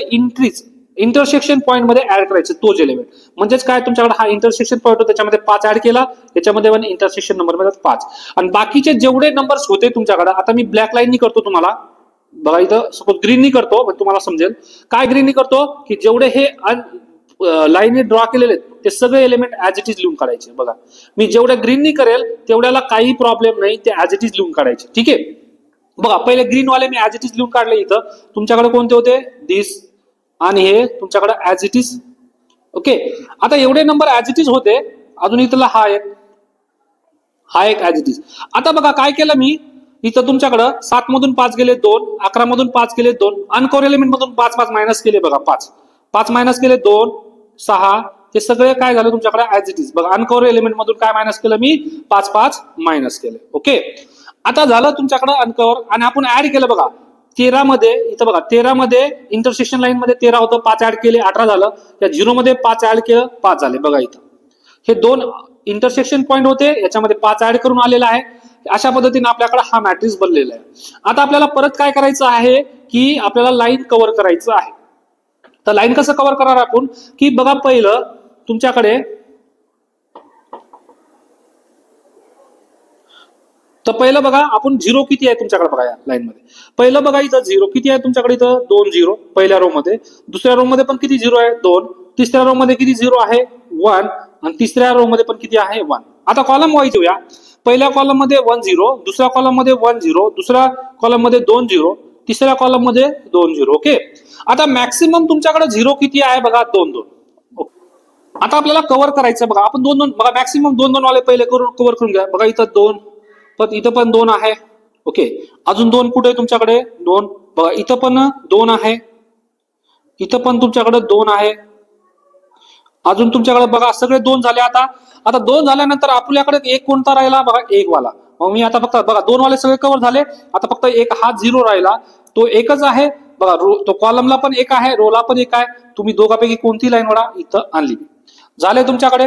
इंटरसेक्शन पॉइंट मध्ये ऍड करायचं तोच एलिमेंट, म्हणजेच काय तुमच्याकडे हा इंटरसेक्शन पॉइंट त्याच्यामध्ये 5 ऍड केला, त्याच्यामध्ये पण इंटरसेक्शन नंबर मध्ये 5, आणि बाकीचे जेवढे नंबर्स होते तुमच्याकडे, आता मी ब्लॅक लाईन करतो तुम्हाला, बघा इथं सपोज ग्रीन करतो पण तुम्हाला समजेल काय ग्रीन करतो की जेवढे हे लाईन ड्रॉ केलेले ते सगळे एलिमेंट ऍज इट इज लिहून काढायचे. बघा मी जेवढ्या ग्रीन करेल तेवढ्याला काही प्रॉब्लेम नाही, ते ऍज इट इज लिहून काढायचे. ठीक आहे, बघा पहिले ग्रीन वाले मी ऍज इट इज लिहून काढले. इथं तुमच्याकडे कोणते होते, दिस आणि हे तुमच्याकडे ऍज इट इज. ओके, आता एवढे नंबर ऍज इट इज होते, अजून इथला हा एक ऍज इट इज. आता बघा काय केलं मी, इथं तुमच्याकडं 7 मधून 5 गेले 2, 11 मधून 5 गेले 2, अनकव्हर एलिमेंट मधून 5 मायनस केले. बघा 5 मायनस केले 2, 6, ते सगळे काय झालं तुमच्याकडे ऍज इट इज. बघा अनकव्हर एलिमेंट मधून काय मायनस केलं मी 5 मायनस केले. ओके, आता झालं तुमच्याकडे अनकव्हर, आणि आपण ऍड केलं बघा 13 मध्ये, इथं बघा 13 मध्ये इंटरसेक्शन लाईन मध्ये 13 होतं, 5 ऍड केले 18 झालं, या 0 मध्ये 5 ऍड केलं 5 झाले. बघा इथं हे 2 इंटरसेक्शन पॉइंट होते, याच्यामध्ये 5 ऍड करून आलेला आहे. अशा पद्धतीने आपल्याकडे हा मॅट्रिक्स बनलेला आहे. आता आपल्याला परत काय करायचं आहे की आपल्याला लाईन कव्हर करायचं आहे. तर लाईन कसं कव्हर करणार आपण की बघा पहिलं तुमच्याकडे, तर पहिलं बघा आपण 0 किती आहे तुमच्याकडे, बघा या लाईन मध्ये पहिलं बघा इथं 0 किती आहे तुमच्याकडे, इथं 2 0 पहिल्या रो मध्ये, दुसऱ्या रो मध्ये पण किती 0 आहे 2, तिसऱ्या रो मध्ये किती 0 आहे 1, आणि तिसऱ्या रो मध्ये पण किती आहे 1. आता कॉलम वाईज घेऊया, पहिल्या कॉलम मध्ये 1 0, दुसऱ्या कॉलम मध्ये 1 0, दुसऱ्या कॉलम मध्ये 2 0, तिसऱ्या कॉलम मध्ये 2 0. ओके, आता मॅक्सिमम तुमच्याकडे 0 किती आहे बघा 2 2. आता आपल्याला कव्हर करायचं बघा, आपण 2 2 बघा मॅक्सिमम 2 2 वाले पहिले कव्हर करून घ्या. बघा इथं 2, पण इथं पण 2 आहे. ओके, अजून 2 कुठे आहे तुमच्याकडे 2, बघा इथं पण 2 आहे, इथं पण तुमच्याकडे 2 आहे, अजून तुमच्याकडे बघा सगळे 2 झाले. आता 2 झाल्यानंतर आपल्याकडे एक कोणता राहिला बघा, 1 वाला. मग मी आता फक्त बघा 2 वाले सगळे कव्हर झाले, आता फक्त एक हा 0 राहिला, तो एकच आहे. बघा तो कॉलमला पण 1 आहे, रोला पण 1 आहे. तुम्ही दोघांपैकी कोणती लाईन वडा इथं आणली झाले तुमच्याकडे.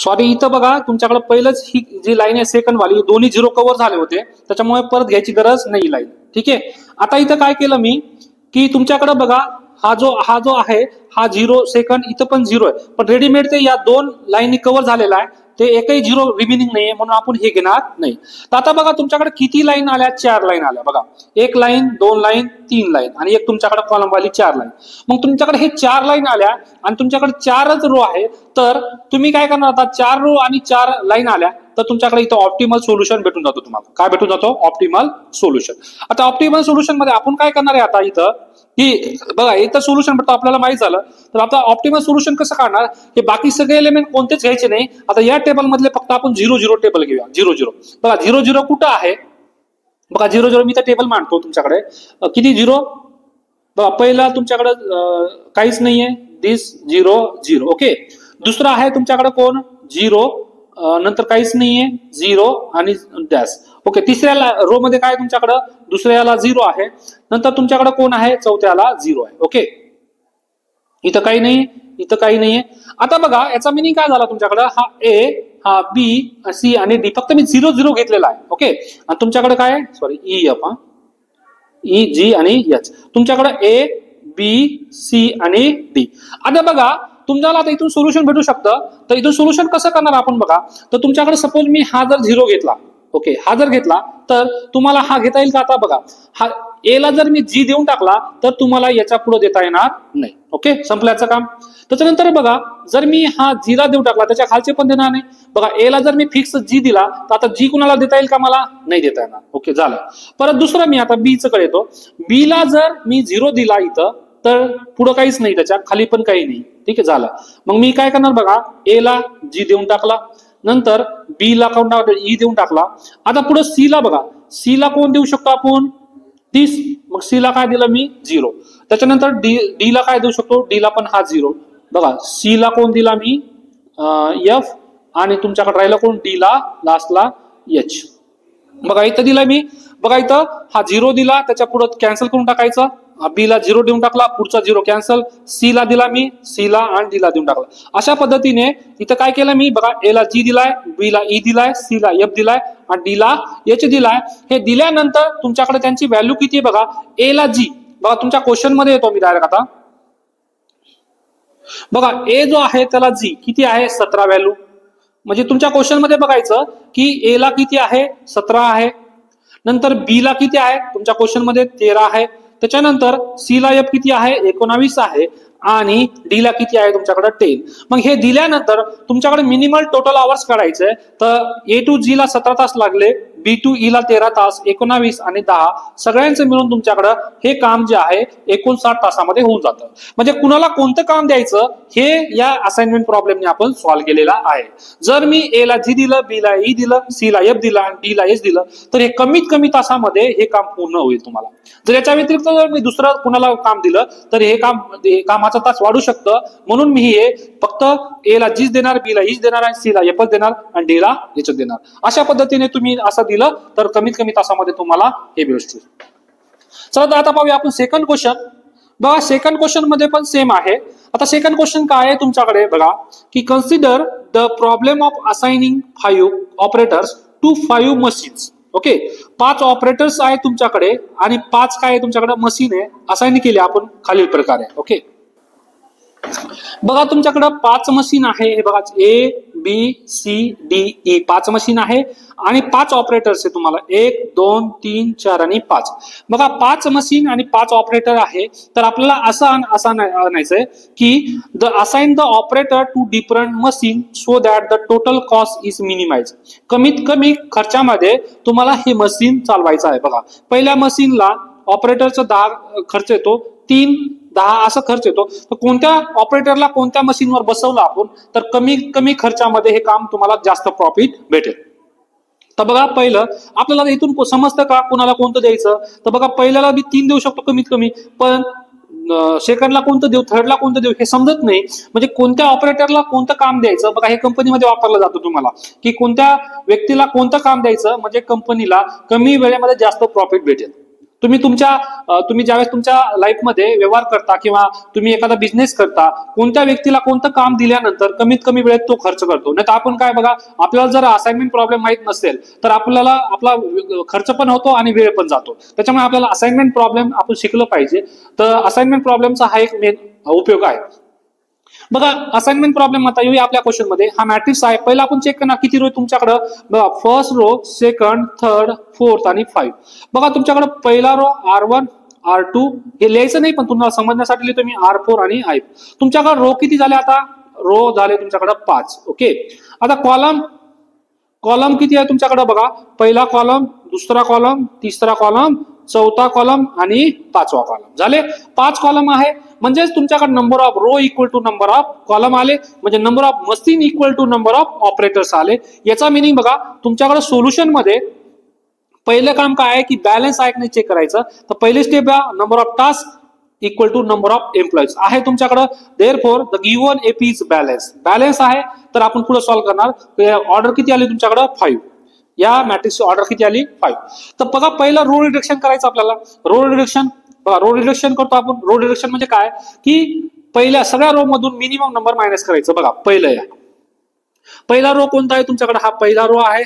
सॉरी, इथं बघा तुमच्याकडे पहिलंच ही जी लाईन आहे सेकंड वाली दोन्ही झिरो कव्हर झाले होते, त्याच्यामुळे परत घ्यायची गरज नाही लाईन. ठीक आहे. आता इथं काय केलं मी की तुमच्याकडे बघा हा जो आहे हा झिरो सेकंड इथं पण झिरो आहे, पण रेडीमेड ते या दोन लाईनी कव्हर झालेला आहे, ते एकही झिरो रिमेनिंग नाहीये म्हणून आपण हे घेणार नाही. तर आता बघा तुमच्याकडे किती लाईन आल्या, 4 लाईन आल्या बघा. 1 लाईन 2 लाईन 3 लाईन आणि एक तुमच्याकडे कॉलम वाली 4 लाईन. मग तुमच्याकडे हे 4 लाईन आल्या आणि तुमच्याकडे 4च रो आहे, तर तुम्ही काय करणार आता 4 रो आणि 4 लाईन आल्या तर तुमच्याकडे इथं ऑप्टिमल सोल्युशन भेटून जातो. तुम्हाला काय भेटून जातो? Optimal solution. आता ऑप्टिमल सोल्युशन मध्ये आपण काय करणार आहे आता इथं की बघा इथं सोल्युशन भेटतो आपल्याला माहित झालं, तर आता ऑप्टिमल सोल्युशन कसं काढणार, हे बाकी सगळे एलिमेंट कोणतेच घ्यायचे नाही. आता या टेबल मधले फक्त आपण 0 0 टेबल घेऊया. 0 0 बघा 0 0 कुठं आहे बघा. 0 0 मी तर टेबल मांडतो तुमच्याकडे. किती 0 बघा. पहिला तुमच्याकडे काहीच नाहीये, दिस 0 0. ओके. दुसरा आहे तुमच्याकडे कोण 0, नंतर काहीच नाहीये 0 आणि डॅश. ओके. तिसऱ्या रो मध्ये काय तुमच्याकडे दुसऱ्याला 0 आहे, नंतर तुमच्याकडे कोण आहे चौथ्याला 0 आहे. ओके. इथं काही नाही, इथं काही नाहीये. आता बघा याचा मिनिंग काय झाला, तुमच्याकडे हा ए हा बी सी आणि डी फक्त मी 0 0 घेतलेला आहे. ओके. आणि तुमच्याकडे काय आहे सॉरी ई एफ ई जी आणि एच. तुमच्याकडे ए बी सी आणि डी. आता बघा तुम्हाला आता इथून सोल्युशन भेटू शकतं, तर इथून सोल्युशन कसं करणार आपण बघा. तर तुमच्याकडे सपोज मी हा जर 0 घेतला, ओके, हा जर घेतला तर तुम्हाला हा घेता येईल का आता बघा. हा ए ला जर मी जी देऊन टाकला तर तुम्हाला याच्या पुढे देता येणार नाही. ओके. संपल्याचं काम. त्याच्यानंतर बघा जर मी हा जी ला देऊन टाकला त्याच्या खालचे पण देणार नाही. बघा ए ला जर मी फिक्स जी दिला तर आता जी कुणाला देता येईल का, मला नाही देता येणार. ओके झालं. परत दुसरं मी आता बीच कडे येतो. बी ला जर मी 0 दिला इथं तर पुढं काहीच नाही, त्याच्या खाली पण काही नाही. ठीक आहे झालं. मग मी काय करणार बघा, ए ला जी देऊन टाकला, नंतर बी ला कोण ई देऊन टाकला. आता पुढे सी ला बघा, सी ला कोण देऊ शकतो आपण 30. मग सी ला काय दिलं मी 0. त्याच्यानंतर डी ला काय देऊ शकतो, डी ला पण हा 0. बघा सी ला कोण दिला मी एफ आणि तुमच्याकडे राहिला कोण डी ला लास्टला एच. बघा इथं दिला मी, बघा इथं हा 0 दिला, त्याच्या पुढे कॅन्सल करून टाकायचं. बी ला 0 देऊन टाकला, पुढचा 0 कॅन्सल. सी ला दिला मी, सी ला आणि डी ला देऊन टाकला. अशा पद्धतीने इथं काय केलं मी बघा, ए ला जी दिलाय, बी ला ई दिलाय, सी ला एफ दिलाय आणि डी ला एच दिलाय. हे दिल्यानंतर तुमच्याकडे त्यांची व्हॅल्यू किती आहे बघा. ए ला जी बघा तुमच्या क्वेश्चन मध्ये येतो मी डायरेक्ट आता बघा. ए जो आहे त्याला जी किती आहे 17 व्हॅल्यू. म्हणजे तुमच्या क्वेश्चन मध्ये बघायचं की ए ला किती आहे 17 आहे, नंतर बी ला किती आहे तुमच्या क्वेश्चन मध्ये 13 आहे, त्याच्यानंतर सी ला एफ किती आहे 19 आहे आणि डी ला किती आहे तुमच्याकडे 10. मग हे दिल्यानंतर तुमच्याकडे मिनिमल टोटल आवर्स काढायचे. तर ए टू जी ला 17 तास लागले, बी टू ई ला 13 तास, 19 आणि 10 सगळ्यांचं मिळून तुमच्याकडे हे काम जे आहे 59 तासामध्ये होऊन जातं. म्हणजे कुणाला कोणतं काम द्यायचं हे या असाइनमेंट प्रॉब्लेमने आपण सॉल्व्ह केलेला आहे. जर मी ए ला जी दिलं, बी ला ई दिलं, सी ला एफ दिलं आणि डी ला एच दिलं तर हे कमीत कमी तासामध्ये हे काम पूर्ण होईल तुम्हाला. जर याच्या व्यतिरिक्त जर मी दुसरं कुणाला काम दिलं तर हे कामाचा तास वाढू शकतं. म्हणून मी हे फक्त ए ला जीच देणार, बी ला ईच देणार आणि सी ला एफच देणार आणि डी ला एच देणार. अशा पद्धतीने तुम्ही असं दिलं तर कमीत कमी तासामध्ये तुम्हाला हे भेटतील. चला आता पाहूया आपण सेकंड क्वेश्चन. बघा सेकंड क्वेश्चन मध्ये पण सेम आहे. आता सेकंड क्वेश्चन काय आहे तुमच्याकडे बघा की consider the problem of assigning 5 operators to 5 machines. Okay. 5 operators आहे तुमच्याकडे आणि 5 काय आहे तुमच्याकडे मशीन आहे असाइन केले आपण खालील प्रकारे. ओके. बघा तुमच्याकडे 5 मशीन आहे, हे बघा A B C D E 5 machine आहे आणि 5 ऑपरेटर्स आहे तुम्हाला 1 2 3 4 आणि 5. बघा 5 मशीन आणि 5 ऑपरेटर आहे. तर आपल्याला असं आणायचंय की the assign the operator to different machine so that the total cost is minimise. कमीत कमी खर्चामध्ये तुम्हाला हे मशीन चालवायचं आहे. बघा पहिल्या मशीनला ऑपरेटरचा 10 खर्च येतो, 3 10 असा खर्च येतो. तर कोणत्या ऑपरेटरला कोणत्या मशीनवर बसवलं आपण तर कमी खर्चामध्ये हे काम तुम्हाला जास्त प्रॉफिट भेटेल. तर बघा पहिलं आपल्याला इथून समजतं का कोणाला कोणतं द्यायचं. तर बघा पहिल्याला मी 3 देऊ शकतो कमीत कमी, पण सेकंडला कोणतं देऊ, थर्डला कोणतं देऊ हे समजत नाही. म्हणजे कोणत्या ऑपरेटरला कोणतं काम द्यायचं बघा हे कंपनीमध्ये वापरलं जातं तुम्हाला की कोणत्या व्यक्तीला कोणतं काम द्यायचं म्हणजे कंपनीला कमी वेळेमध्ये जास्त प्रॉफिट भेटेल. तुम्ही ज्यावेळेस तुमच्या लाईफमध्ये व्यवहार करता किंवा तुम्ही एखादा बिझनेस करता, कोणत्या व्यक्तीला कोणतं काम दिल्यानंतर कमीत कमी वेळेत तो खर्च करतो. नाही तर आपण काय बघा, आपल्याला जर असाइनमेंट प्रॉब्लेम माहित नसेल तर आपल्याला आपला खर्च पण होतो आणि वेळ पण जातो. त्याच्यामुळे आपल्याला असाइनमेंट प्रॉब्लेम आपण शिकलं पाहिजे. तर असाइनमेंट प्रॉब्लेमचा हा एक मेन उपयोग आहे. बघा असाइनमेंट प्रॉब्लेम आता येऊया आपल्या क्वेश्चन मध्ये. हा मॅट्रिक्स आहे. पहिला आपण चेक करणार किती रो तुमच्याकडे. बघा first row, second, third, fourth आणि 5. बघा तुमच्याकडे पहिला रो R1 R2 हे लिहायचं नाही, पण तुम्हाला समजण्यासाठी लिहितो मी R4 आणि I. तुमच्याकडे रो किती झाले, आता रो झाले तुमच्याकडे 5. ओके. आता कॉलम किती आहे तुमच्याकडे बघा. पहिला कॉलम, दुसरा कॉलम, तिसरा कॉलम, चौथा कॉलम आणि 5वा कॉलम. झाले 5 कॉलम आहे. म्हणजे तुमच्याकडे number of row equal to number of column आले, म्हणजे number of machine equal to number of operators आले. याचा मिनिंग बघा, तुमच्याकडे सोल्युशन मध्ये पहिलं काम काय आहे की बॅलन्स आहे की नाही चेक करायचं. तर पहिली स्टेप आहे number of task equal to number of employees आहे तुमच्याकडे. Therefore the given AP is balance आहे. तर आपण पुढे सॉल्व्ह करणार. ऑर्डर किती आली तुमच्याकडे 5. या मॅट्रिक्सची ऑर्डर किती आली 5. तर बघा पहिलं रो रिडक्शन करायचं आपल्याला. रो रिडक्शन करतो आपण. रो रिडक्शन म्हणजे काय की पहिल्या सगळ्या रो मधून मिनिमम नंबर मायनस करायचं. बघा पहिला रो कोणता आहे तुमच्याकडे, हा पहिला रो आहे.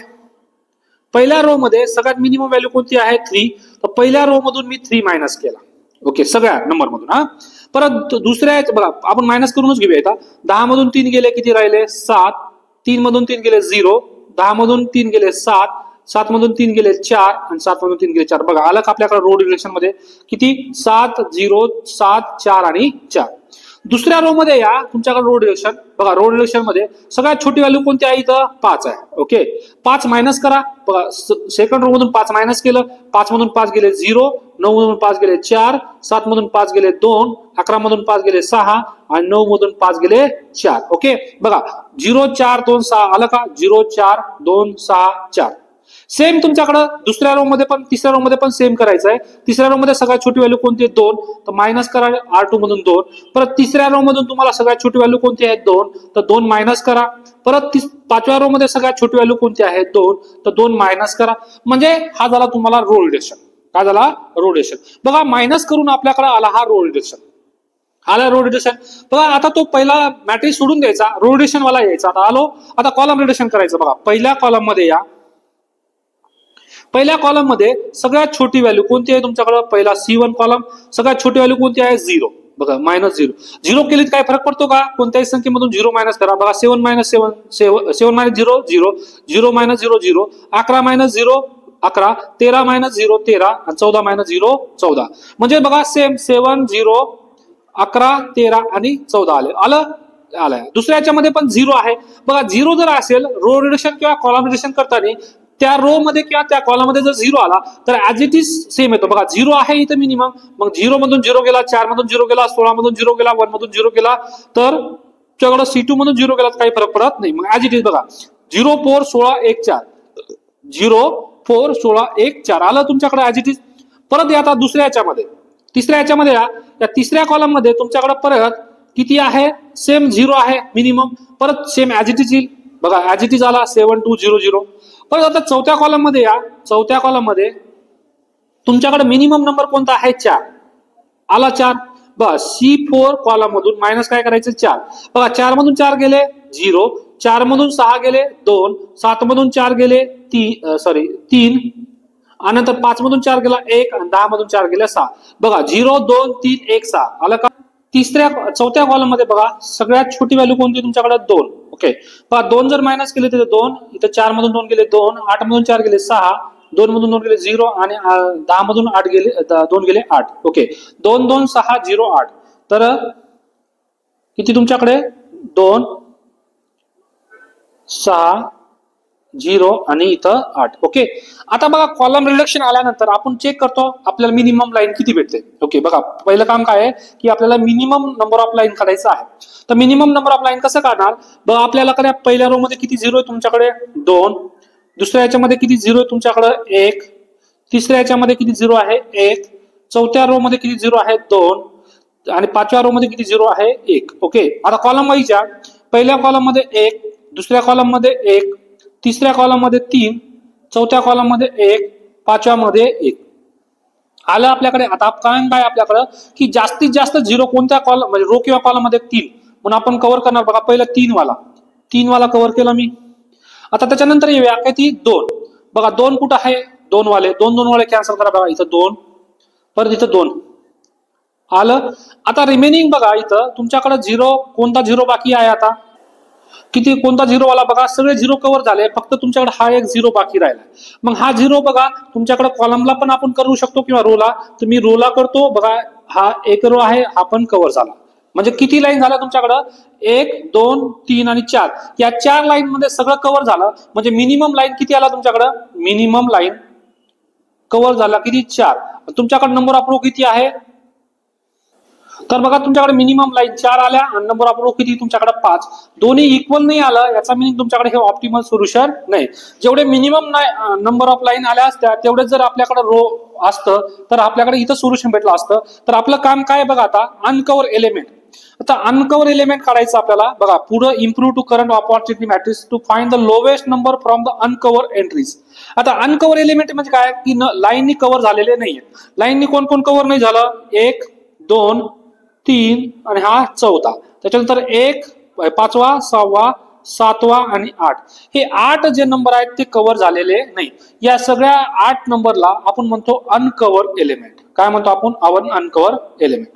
पहिल्या रो मध्ये सगळ्यात मिनिमम व्हॅल्यू कोणती आहे 3. तर पहिल्या रो मधून मी 3 मायनस केला. ओके, सगळ्या नंबर मधून. हा परत दुसऱ्या बघा आपण मायनस करूनच घेऊया. आता 10 मधून 3 गेले किती राहिले 7. 3 मधून 3 गेले 0. 10 मधून 3 गेले 7. 7 मधून 3 गेले 4 आणि 7 मधून 3 गेले 4. बघा आलं का आपल्याकडे रो रिलेशन मध्ये किती 7 0 7 4 आणि 4. दुसऱ्या रो मध्ये या तुमच्याकडे रो रिलेशन. बघा रो रिलेशन मध्ये सगळ्यात छोटी व्हॅल्यू कोणती आहे इथं 5 आहे. ओके, 5 मायनस करा. बघा सेकंड रो मधून 5 मायनस केलं. 5 मधून 5 गेले 0. 9 मधून 5 गेले 4. 7 मधून 5 गेले 2. 11 मधून 5 गेले 6 आणि 9 मधून 5 गेले 4. ओके, बघा 0 4 2 6 आलं का. 0 4 2 6 4. सेम तुमच्याकडे दुसऱ्या रो मध्ये पण तिसऱ्या रो मध्ये पण सेम करायचं आहे. तिसऱ्या रो मध्ये सगळ्यात छोटी व्हॅल्यू कोणती आहे 2. तर मायनस करा R2 मधून 2. परत तिसऱ्या रो मधून तुम्हाला सगळ्यात छोटी व्हॅल्यू कोणती आहे 2. तर 2 मायनस करा. परत 5व्या रो मध्ये सगळ्यात छोटी व्हॅल्यू कोणती आहे 2. तर 2 मायनस करा. म्हणजे हा झाला तुम्हाला रो रिडक्शन. काय झाला रो रिडक्शन. बघा मायनस करून आपल्याकडे आला हा रो रिडक्शन. Row reduction. बघा आता तो पहिला मॅट्रिक्स सोडून द्यायचा, रो रिडक्शन वाला यायचा. आता आलो, आता कॉलम रिडक्शन करायचं. बघा पहिल्या कॉलम मध्ये या. पहिल्या कॉलम मध्ये सगळ्यात छोटी व्हॅल्यू कोणती आहे तुमच्याकडे. पहिला C1 कॉलम, सगळ्यात छोटी व्हॅल्यू कोणती आहे 0. बघा -0. 0 केलीत काय फरक पडतो का. कोणत्याही संख्येमधून 0 मायनस करा. बघा 7 मायनस 0 0. 0 मायनस 0 0. 11 मायनस 0 11. 13 मायनस 0 13 आणि 14 मायनस 0 14. म्हणजे बघा सेम 7 0 11 13 आणि 14 आलं. दुसऱ्या याच्यामध्ये पण 0 आहे. बघा 0 जर असेल रो रिडक्शन किंवा कॉलम रिडक्शन करताना त्या रो मध्ये किंवा त्या कॉलम मध्ये जर 0 आला तर ऍज इट इज सेम येतो. बघा 0 आहे इथं मिनिमम. मग 0 मधून 0 गेला, 4 मधून 0 गेला, 16 मधून 0 गेला, 1 मधून 0 गेला, तर तुमच्याकडे C2 मधून 0 गेला काही फरक पडत नाही. मग ऍज इट इज बघा 0 4 16 1 4. 0 4 16 1 4 आलं तुमच्याकडे ऍज इट इज. परत या आता दुसऱ्या याच्यामध्ये, तिसऱ्या याच्यामध्ये या तिसऱ्या कॉलम मध्ये तुमच्याकडे परत किती आहे सेम 0 आहे मिनिमम. परत सेम ऍज इट इज येईल. बघा ऍज इट इज आला 7 2 0 0. परत आता चौथ्या कॉलम मध्ये या. चौथ्या कॉलम मध्ये तुमच्याकडे मिनिमम नंबर कोणता आहे 4 आला 4. बस C4 कॉलम मधून मायनस काय करायचं 4. बघा 4 मधून 4 गेले 0. 4 मधून 6 गेले 2. 7 मधून 4 गेले 3 आणि नंतर 5 मधून 4 गेला 1 आणि 10 मधून 4 गेले 6. बघा 0 2 3 1 6 आलं का. चौथ्या कॉलम मध्ये बघा सगळ्यात छोटी व्हॅल्यू कोणती तुमच्याकडे 2. ओके, पहा 2 जर मायनस केले तर 2. इथं 4 मधून 2 गेले 2. 8 मधून 4 गेले 6. 2 मधून 2 गेले 0 आणि 10 मधून 8 गेले 2 गेले 8. ओके, 2 2 6 0 8. तर किती तुमच्याकडे 2 6 0 आणि इथं 8. ओके, आता बघा कॉलम रिडक्शन आल्यानंतर आपण चेक करतो आपल्याला मिनिमम लाईन किती भेटते. ओके, बघा पहिलं काम काय आहे की आपल्याला मिनिमम नंबर ऑफ लाईन काढायचं आहे. तर मिनिमम नंबर ऑफ लाईन कसं काढणार. बघा आपल्याला पहिल्या रो मध्ये किती 0 आहे तुमच्याकडे 2. दुसऱ्या याच्यामध्ये किती 0 आहे तुमच्याकडे 1. तिसऱ्या याच्यामध्ये किती 0 आहे 1. चौथ्या रो मध्ये किती 0 आहे 2 आणि 5व्या रो मध्ये किती 0 आहे 1. ओके, आता कॉलम वाईज या. पहिल्या कॉलम मध्ये 1. दुसऱ्या कॉलम मध्ये 1. तिसऱ्या कॉलम मध्ये 3. चौथ्या कॉलम मध्ये 1. 5व्या मध्ये 1. आलं आपल्याकडे. आता काय आपल्याकडं की जास्तीत जास्त झिरो कोणत्या कॉलम म्हणजे रो किंवा कॉलम मध्ये 3 म्हणून आपण कव्हर करणार बघा. पहिलं 3 वाला कव्हर केला मी. आता त्याच्यानंतर येऊया काय ती 2 बघा. 2 कुठं आहे 2 वाले 2 वाले कॅन्सल करा बघा. इथं 2 परत इथं 2 आलं. आता रिमेनिंग बघा इथं तुमच्याकडे झिरो कोणता झिरो बाकी आहे आता किती कोणता झिरो वाला बघा. सगळे झिरो कव्हर झाले फक्त तुमच्याकडे हा एक झिरो बाकी राहिला. मग हा झिरो बघा तुमच्याकडे कॉलमला पण आपण करू शकतो किंवा रोला. तर मी रोला करतो बघा. हा एक रो आहे हा पण कव्हर झाला. म्हणजे किती लाईन झाल्या तुमच्याकडं 1 2 3 आणि 4 या 4 लाईन मध्ये सगळं कव्हर झालं. म्हणजे मिनिमम लाईन किती आला तुमच्याकडं मिनिमम लाईन कव्हर झाला किती 4. तुमच्याकडे नंबर ऑफ रो किती आहे तर बघा तुमच्याकडे मिनिमम लाईन 4 आल्या आणि नंबर ऑफ रो किती तुमच्याकडे 5. दोन्ही इक्वल नाही आलं याचा मिनिंग तुमच्याकडे हे ऑप्टिमल सोल्युशन नाही. जेवढे मिनिमम नंबर ऑफ लाईन आल्या असत्या तेवढेच जर आपल्याकडे रो असतं तर आपल्याकडे इथं सोल्युशन भेटलं असतं. तर आपलं काम काय बघा आता अनकव्हर एलिमेंट. आता अनकव्हर एलिमेंट काढायचं आपल्याला बघा. पुढे improve to current opportunity matrix to find the lowest number from the uncover entries. आता अनकव्हर एलिमेंट म्हणजे काय की लाईननी कव्हर झालेले नाहीये. लाईननी कोण कोण कव्हर नाही झालं 1 2 3 आणि हा 4था. त्याच्यानंतर 1 5वा 6वा 7वा आणि 8 हे 8 जे नंबर आहेत ते कव्हर झालेले नाही. या सगळ्या 8 नंबरला आपण म्हणतो अनकव्हर एलिमेंट. काय म्हणतो आपण अनकव्हर एलिमेंट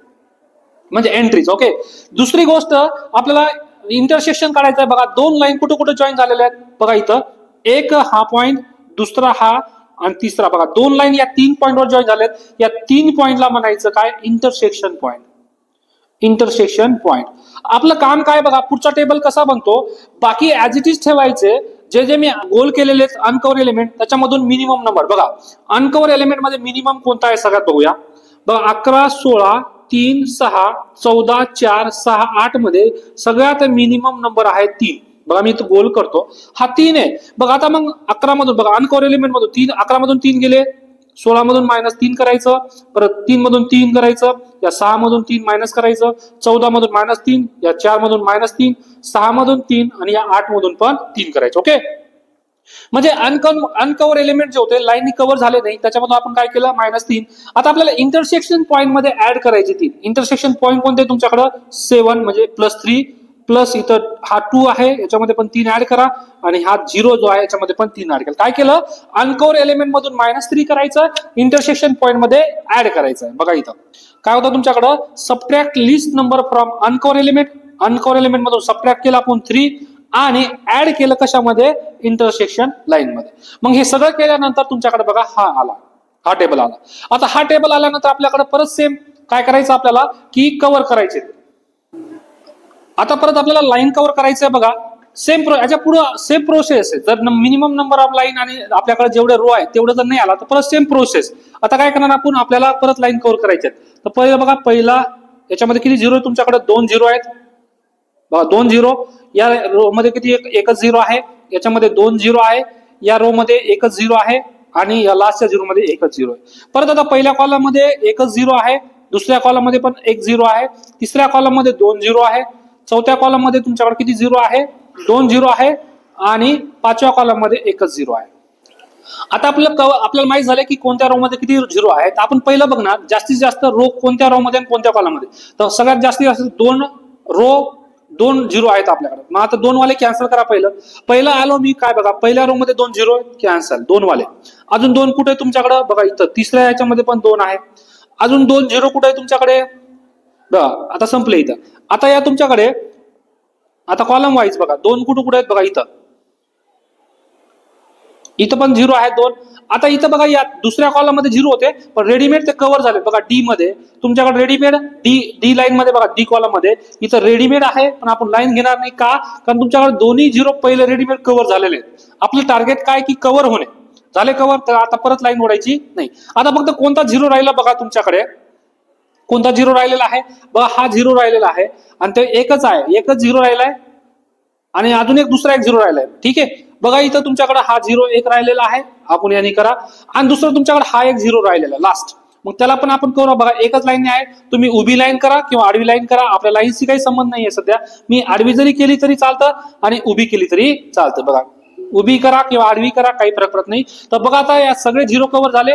म्हणजे एंट्रीज. ओके. दुसरी गोष्ट आपल्याला इंटरसेक्शन काढायचं आहे बघा. 2 लाईन कुठे कुठे जॉईन झालेल्या आहेत बघा. इथं एक हा पॉइंट दुसरा हा आणि तिसरा बघा. 2 लाईन या 3 पॉइंटवर जॉईन झाल्यात. या 3 पॉइंटला म्हणायचं काय इंटरसेक्शन पॉइंट. Intersection point. आपलं काम काय बघा. पुढचा टेबल कसा बनतो बाकी ऍज इट इज ठेवायचे. जे जे मी गोल केलेले अनकव्हर एलिमेंट त्याच्यामधून मिनिमम नंबर बघा. अनकव्हर एलिमेंट मध्ये मिनिमम कोणता आहे सगळ्यात बघूया बघा. 11 16 3 6 14 4 6 8 मध्ये सगळ्यात मिनिमम नंबर आहे 3 बघा. मी इथं गोल करतो हा 3 आहे बघा. आता मग 11 मधून बघा अनकव्हर एलिमेंट मधून 3 11 मधून 3 गेले 16 मधून -3 करायचं परत 3 मधून 3 करायचं या 6 मधून 3 मायनस करायचं 14 मधून -3 या 4 मधून -3 6 मधून 3 आणि या 8 मधून पण 3 करायचं. ओके. म्हणजे अनकव्हर एलिमेंट जे होते लाईननी कव्हर झाले नाही त्याच्यामधून आपण काय केलं -3. आता आपल्याला इंटरसेक्शन पॉइंट मध्ये ऍड करायचे 3 इंटरसेक्शन पॉइंट कोणते तुमच्याकडे 7 म्हणजे +3 प्लस इथं हा 2 आहे याच्यामध्ये पण 3 ऍड करा आणि हा 0 जो आहे याच्यामध्ये पण 3 ऍड केला. काय केलं अनकव्हर एलिमेंट मधून -3 करायचं इंटरसेक्शन पॉइंट मध्ये ऍड करायचं आहे बघा. इथं काय होतं तुमच्याकडं subtract list number from uncover element. Uncover element मधून सबट्रॅक्ट केला आपण 3 आणि ऍड केलं कशामध्ये इंटरसेक्शन लाईन मध्ये. मग हे सगळं केल्यानंतर तुमच्याकडे बघा हा आला हा टेबल आला. आता हा टेबल आल्यानंतर आपल्याकडे परत सेम काय करायचं आपल्याला की कव्हर करायचे. आता परत आपल्याला लाईन कव्हर करायचं आहे बघा. सेम याच्या पुढे सेम प्रोसेस आहे. जर मिनिमम नंबर ऑफ लाईन आणि आपल्याकडे जेवढे रो आहे तेवढं जर नाही आला तर परत सेम प्रोसेस. आता काय करणार आपण आपल्याला परत लाईन कव्हर करायचे. तर पहिलं बघा पहिला याच्यामध्ये किती झिरो तुमच्याकडे 2 झिरो आहेत बघा. 2 झिरो या रो मध्ये किती एकच झिरो आहे. याच्यामध्ये 2 झिरो आहे. या रो मध्ये एकच झिरो आहे आणि या लास्टच्या झिरो मध्ये एकच झिरो आहे. परत आता पहिल्या कॉलम मध्ये एकच झिरो आहे. दुसऱ्या कॉलम मध्ये पण 1 झिरो आहे. तिसऱ्या कॉलम मध्ये 2 झिरो आहे. चौथ्या कॉलम मध्ये तुमच्याकडे किती झिरो आहे 2 झिरो आहे आणि 5व्या कॉलम मध्ये एकच झिरो आहे. आता आपल्याला माहित झालं की कोणत्या रो मध्ये किती झिरो आहेत. आपण पहिलं बघणार जास्तीत जास्त रो कोणत्या रो मध्ये आणि कोणत्या कॉलम मध्ये. तर सगळ्यात जास्तीत जास्त 2 रो 2 झिरो आहेत आपल्याकडे. मग आता 2 वाले कॅन्सल करा. पहिलं आलो मी काय बघा पहिल्या रो मध्ये 2 झिरो कॅन्सल 2 वाले. अजून 2 कुठे तुमच्याकडे बघा इथं तिसऱ्या याच्यामध्ये पण 2 आहे. अजून 2 झिरो कुठे आहे तुमच्याकडे बघा. आता संपले इथं. आता या तुमच्याकडे आता कॉलम वाईज बघा 2 कुठे आहेत बघा. इथं पण 0 आहे 2. आता इथं बघा या दुसऱ्या कॉलम मध्ये 0 होते पण रेडीमेड ते कव्हर झाले बघा. डी मध्ये तुमच्याकडे रेडीमेड डी लाईन मध्ये बघा. डी कॉलम मध्ये इथं रेडीमेड आहे पण आपण लाईन घेणार नाही का कारण तुमच्याकडे दोन्ही 0 पहिले रेडीमेड कव्हर झालेले आहेत. आपलं टार्गेट काय की कव्हर होणे झाले कव्हर. तर आता परत लाईन ओढायची नाही. आता फक्त कोणता 0 राहिला बघा तुमच्याकडे कोणता 0 राहिलेला आहे बघा. हा 0 राहिलेला आहे आणि ते एकच आहे. एकच 0 राहिलाय आणि अजून एक दुसरा 1 0 राहिलाय. ठीक आहे बघा. इथं तुमच्याकडे हा 0 1 राहिलेला आहे आपण याने करा आणि दुसरं तुमच्याकडे हा 1 0 राहिलेला लास्ट. मग त्याला पण आपण करू बघा. एकच लाईन आहे. तुम्ही उभी लाईन करा किंवा आडवी लाईन करा. आपल्या लाईनशी काही संबंध नाहीये सध्या. मी आडवी जरी केली तरी चालतं आणि उभी केली तरी चालतं बघा. उभी करा किंवा आडवी करा, काही फरक पडत नाही. तर बघा आता या सगळे झिरो कव्हर झाले.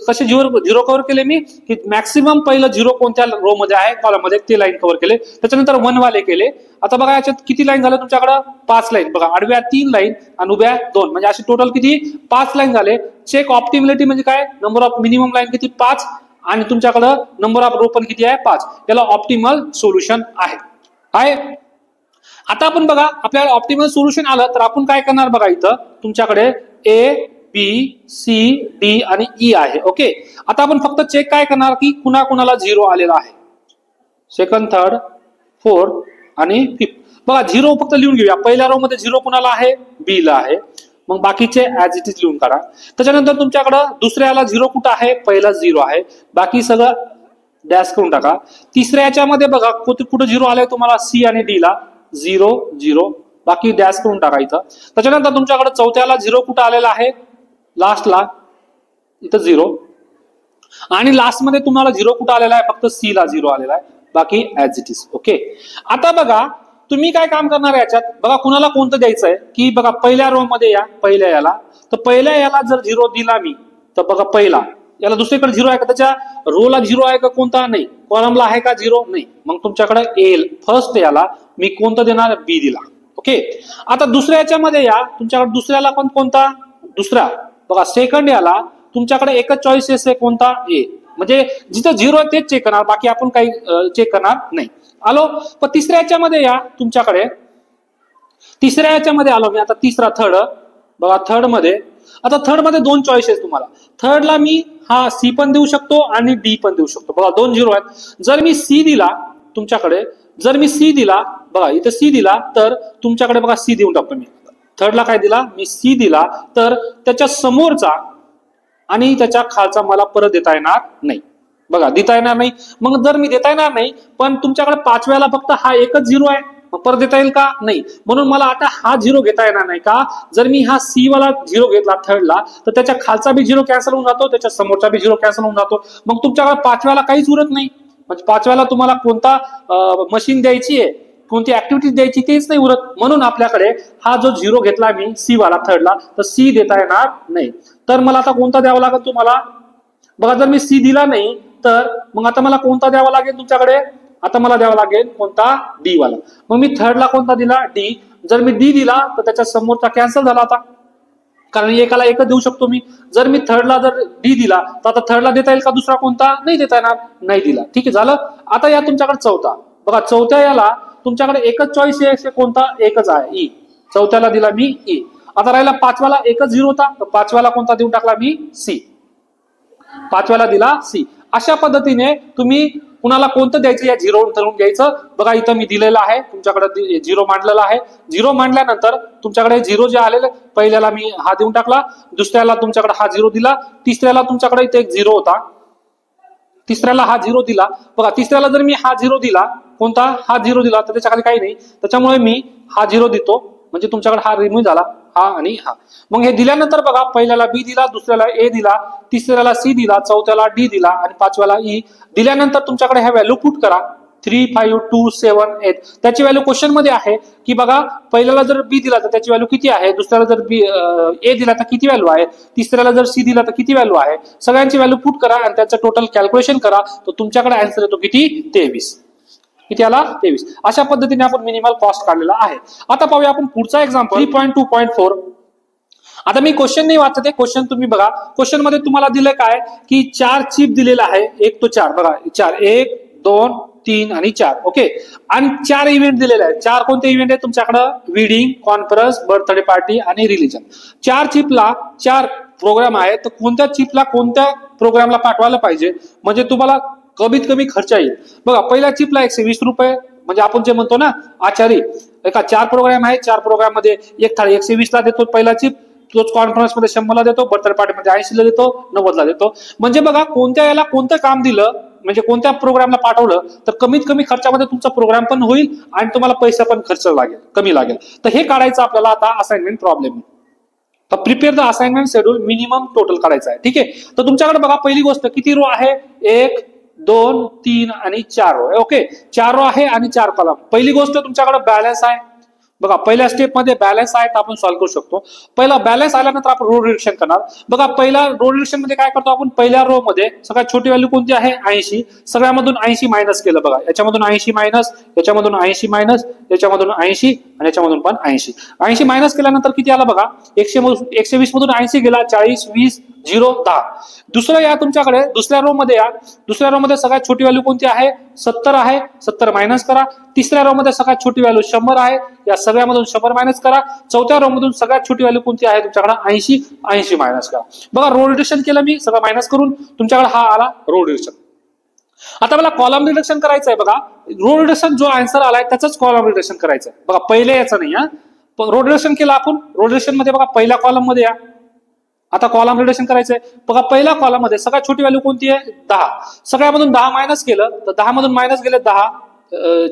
कसे झिरो कव्हर केले मी की मॅक्सिमम पहिलं झिरो कोणत्या रो मध्ये आहे, कॉलम मध्ये, ते लाईन कव्हर केले. त्याच्यानंतर 1 वाले केले. आता बघा याच्यात किती लाईन झालं तुमच्याकडे, 5 लाईन. बघा आडव्या 3 लाईन आणि उभ्या 2, म्हणजे असे टोटल किती 5 लाईन झाले. चेक ऑप्टिमिलिटी म्हणजे काय, नंबर ऑफ मिनिमम लाईन किती 5 आणि तुमच्याकडं नंबर ऑफ रो पण किती आहे 5. याला ऑप्टिमल सोल्युशन आहे. आता आपण बघा आपल्याला ऑप्टिमल सोल्युशन आलं तर आपण काय करणार बघा, इथं तुमच्याकडे ए बी सी डी आणि ई आहे. ओके, आता आपण फक्त चेक काय करणार की कुणा कुणाला झिरो आलेला आहे, सेकंड, थर्ड, फोर्थ आणि फिफ्थ. बघा झिरो फक्त लिहून घेऊया. पहिल्या रो मध्ये झिरो कुणाला आहे, बी ला आहे. मग बाकीचे ऍज इट इज लिहून काढा. त्याच्यानंतर तुमच्याकडे दुसऱ्याला झिरो कुठं आहे, पहिला झिरो आहे, बाकी सगळं डॅश करून टाका. तिसऱ्या याच्यामध्ये बघा कुठं झिरो आलाय तुम्हाला, सी आणि डी ला 0 0, बाकी डॅश करून टाका इथं. त्याच्यानंतर तुमच्याकडे चौथ्याला झिरो कुठं आलेला आहे, लास्टला इथं 0, आणि लास्ट मध्ये तुम्हाला झिरो कुठं आलेला आहे, फक्त सी ला झिरो आलेला आहे, बाकी ऍज इट इज. ओके, आता बघा तुम्ही काय काम करणार याच्यात, बघा कुणाला कोणतं द्यायचं आहे की बघा पहिल्या रो मध्ये या, पहिल्या याला, तर पहिल्या याला जर झिरो दिला मी तर बघा पहिला याला दुसरीकडे झिरो आहे का, त्याच्या रोला झिरो आहे का, कोणता नाही, कॉलमला आहे का झिरो नाही, मग तुमच्याकडे एल फर्स्ट याला मी कोणतं देणार, बी दिला. ओके, आता दुसऱ्या याच्यामध्ये या, तुमच्याकडे दुसऱ्याला पण कोणता, दुसरा बघा सेकंड याला तुमच्याकडे एकच चॉईस आहे, कोणता, ए. म्हणजे जिथं झिरो आहे तेच चेक करणार, बाकी आपण काही चेक करणार नाही. आलो. पण तिसऱ्या याच्यामध्ये या, तुमच्याकडे तिसऱ्या याच्यामध्ये आलो मी आता, तिसरा थर्ड बघा, थर्ड मध्ये आता थर्ड मध्ये 2 चॉईसेस तुम्हाला. थर्डला मी हा सी पण देऊ शकतो आणि डी पण देऊ शकतो. बघा 2 झिरो आहेत. जर मी सी दिला तुमच्याकडे, जर मी सी दिला बघा इथं सी दिला तर तुमच्याकडे बघा सी देऊन टाकतो मी. थर्डला काय दिला मी, सी दिला, तर त्याच्या समोरचा आणि त्याच्या खालचा मला परत देता येणार नाही. बघा देता येणार नाही. मग जर मी देता येणार नाही पण तुमच्याकडे 5व्याला फक्त हा एकच झिरो आहे, मग परत देता येईल का, नाही. म्हणून मला आता हा झिरो घेता येणार नाही का, जर मी हा सी वाला झिरो घेतला थर्डला तर त्याच्या खालचा बी झिरो कॅन्सल होऊन जातो, त्याच्या समोरचा बी झिरो कॅन्सल होऊन जातो. मग तुमच्याकडे 5व्याला काहीच उरत नाही. म्हणजे 5व्याला तुम्हाला कोणता मशीन द्यायची आहे, कोणती ऍक्टिव्हिटी द्यायची तेच नाही उरत. म्हणून आपल्याकडे हा जो झिरो घेतला मी सी वाला थर्डला, तर सी देता येणार नाही. तर मला आता कोणता द्यावा लागेल तुम्हाला, बघा जर मी सी दिला नाही तर मग आता मला कोणता द्यावा लागेल तुमच्याकडे, आता मला द्यावा लागेल कोणता, डी वाला. मग मी थर्डला कोणता दिला, डी. जर मी डी दिला तर त्याच्या समोरचा कॅन्सल झाला आता, कारण एकाला एकच देऊ शकतो मी. जर मी थर्डला जर डी दिला तर आता थर्डला देता येईल का दुसरा कोणता, नाही देता येणार, नाही दिला. ठीक आहे, झालं. आता या तुमच्याकडे चौथा बघा, चौथ्या याला तुमच्याकडे एकच चॉईस आहे, कोणता, एकच आहे, ई. चौथ्याला दिला मी ई. आता राहिला 5व्याला एकच झिरो होता, तर 5व्याला कोणता देऊन टाकला मी, सी. 5व्याला दिला सी. अशा पद्धतीने तुम्ही कुणाला कोणतं द्यायचं या झिरो ठरवून घ्यायचं. बघा इथं मी दिलेलं आहे, तुमच्याकडे झिरो मांडलेला आहे. झिरो मांडल्यानंतर तुमच्याकडे झिरो जे आलेले, पहिल्याला मी हा देऊन टाकला, दुसऱ्याला तुमच्याकडे हा झिरो दिला, तिसऱ्याला तुमच्याकडे इथे एक झिरो होता, तिसऱ्याला हा झिरो दिला. बघा तिसऱ्याला जर मी हा झिरो दिला, कोणता, हा झिरो दिला, तर त्याच्याखाली काही नाही, त्याच्यामुळे मी हा झिरो देतो, म्हणजे तुमच्याकडे हा रिमूव्ह झाला, हा आणि हा. मग हे दिल्यानंतर बघा पहिल्याला बी दिला, दुसऱ्याला ए दिला, तिसऱ्याला सी दिला, चौथ्याला डी दिला आणि 5व्याला ई दिल्यानंतर तुमच्याकडे ह्या व्हॅल्यू पुट करा, 3 5 2 7 8. त्याची व्हॅल्यू क्वेश्चन मध्ये आहे की बघा पहिल्याला जर बी दिला तर त्याची व्हॅल्यू किती आहे, दुसऱ्याला जर बी ए दिला तर किती व्हॅल्यू आहे, तिसऱ्याला जर सी दिला तर किती व्हॅल्यू आहे. सगळ्यांची व्हॅल्यू पुट करा आणि त्याचं टोटल कॅल्क्युलेशन करा, तर तुमच्याकडे आन्सर येतो किती, 23. किती आला, 23. अशा पद्धतीने आपण मिनिमल कॉस्ट काढलेला आहे. आता पाहूया आपण पुढचा एक्झाम्पल 3.2.4. आता मी क्वेश्चन नाही वाचते, क्वेश्चन तुम्ही बघा. क्वेश्चन मध्ये तुम्हाला दिलंय काय की 4 चिप दिलेला आहे, 1 to 4 बघा, 4 1 2 3 आणि 4. ओके, आणि 4 इव्हेंट दिलेले आहेत. 4 कोणते इव्हेंट आहेत तुमच्याकडे, वेडिंग, कॉन्फरन्स, बर्थडे पार्टी आणि रिलीजन. 4 चिपला 4 प्रोग्राम आहेत, तर कोणत्या चिपला कोणत्या प्रोग्रामला पाठवायला पाहिजे म्हणजे तुम्हाला कमीत कमी खर्च येईल. बघा पहिल्या चिपला 120 रुपये, म्हणजे आपण जे म्हणतो ना आचारी, एका 4 प्रोग्राम आहे, 4 प्रोग्राम मध्ये एक थाळी 120 ला देतो पहिला चिप, तोच कॉन्फरन्स मध्ये 100 ला देतो, बर्थडे पार्टी मध्ये 80 ला देतो, 90 ला देतो. म्हणजे बघा कोणत्या याला कोणतं काम दिलं, म्हणजे कोणत्या प्रोग्रामला पाठवलं तर कमीत कमी खर्चामध्ये तुमचा प्रोग्राम पण होईल आणि तुम्हाला पैसा पण खर्च लागेल, कमी लागेल. तर हे काढायचं आपल्याला आता असाइनमेंट प्रॉब्लेम. तर prepare the assignment schedule, minimum total काढायचं आहे. ठीक आहे, तर तुमच्याकडे बघा पहिली गोष्ट किती रो आहे, 1 2 3 आणि 4 रो. ओके, 4 रो आहे आणि 4 कॉलम. पहिली गोष्ट तुमच्याकडे बॅलन्स आहे, बघा पहिल्या स्टेपमध्ये बॅलन्स आहे तर आपण सॉल्व्ह करू शकतो. पहिला बॅलन्स आल्यानंतर आपण रो रिडक्शन करणार. बघा पहिला रो रिडक्शन मध्ये काय करतो आपण, पहिल्या रो मध्ये सगळ्यात छोटी व्हॅल्यू कोणती आहे 80, सगळ्यामधून 80 मायनस केलं. बघा याच्यामधून 80 मायनस, याच्यामधून 80 मायनस, याच्यामधून 80 आणि याच्यामधून पण 80. 80 मायनस केल्यानंतर किती आलं बघा, 120 मधून 80 गेला, 40 20 0 10. दुसरं या तुमच्याकडे दुसऱ्या रो मध्ये या, दुसऱ्या रो मध्ये सगळ्यात छोटी व्हॅल्यू कोणती आहे 70 आहे, 70 मायनस करा. तिसऱ्या रो मध्ये सगळ्यात छोटी व्हॅल्यू 100 आहे, या सगळ्यामधून 100 मायनस करा. चौथ्या रो मधून सगळ्यात छोटी व्हॅल्यू कोणती आहे तुमच्याकडे 80, 80 मायनस करा. बघा रो रिडक्शन केलं मी, सगळं मायनस करून तुमच्याकडे हा आला रो रिडक्शन. आता मला कॉलम रिडक्शन करायचं आहे. बघा रो रिडक्शन जो आन्सर आलाय त्याच कॉलम रिडक्शन करायचं आहे. बघा पहिले याचं नाही, पण रो रिडक्शन केलं आपण. रो रिडक्शन मध्ये बघा पहिल्या कॉलम मध्ये या, आता कॉलम रिडक्शन करायचंय. बघा पहिल्या कॉलम मध्ये सगळ्यात छोटी व्हॅल्यू कोणती आहे 10, सगळ्यामधून 10 मायनस केलं तर 10 मधून मायनस गेले 10,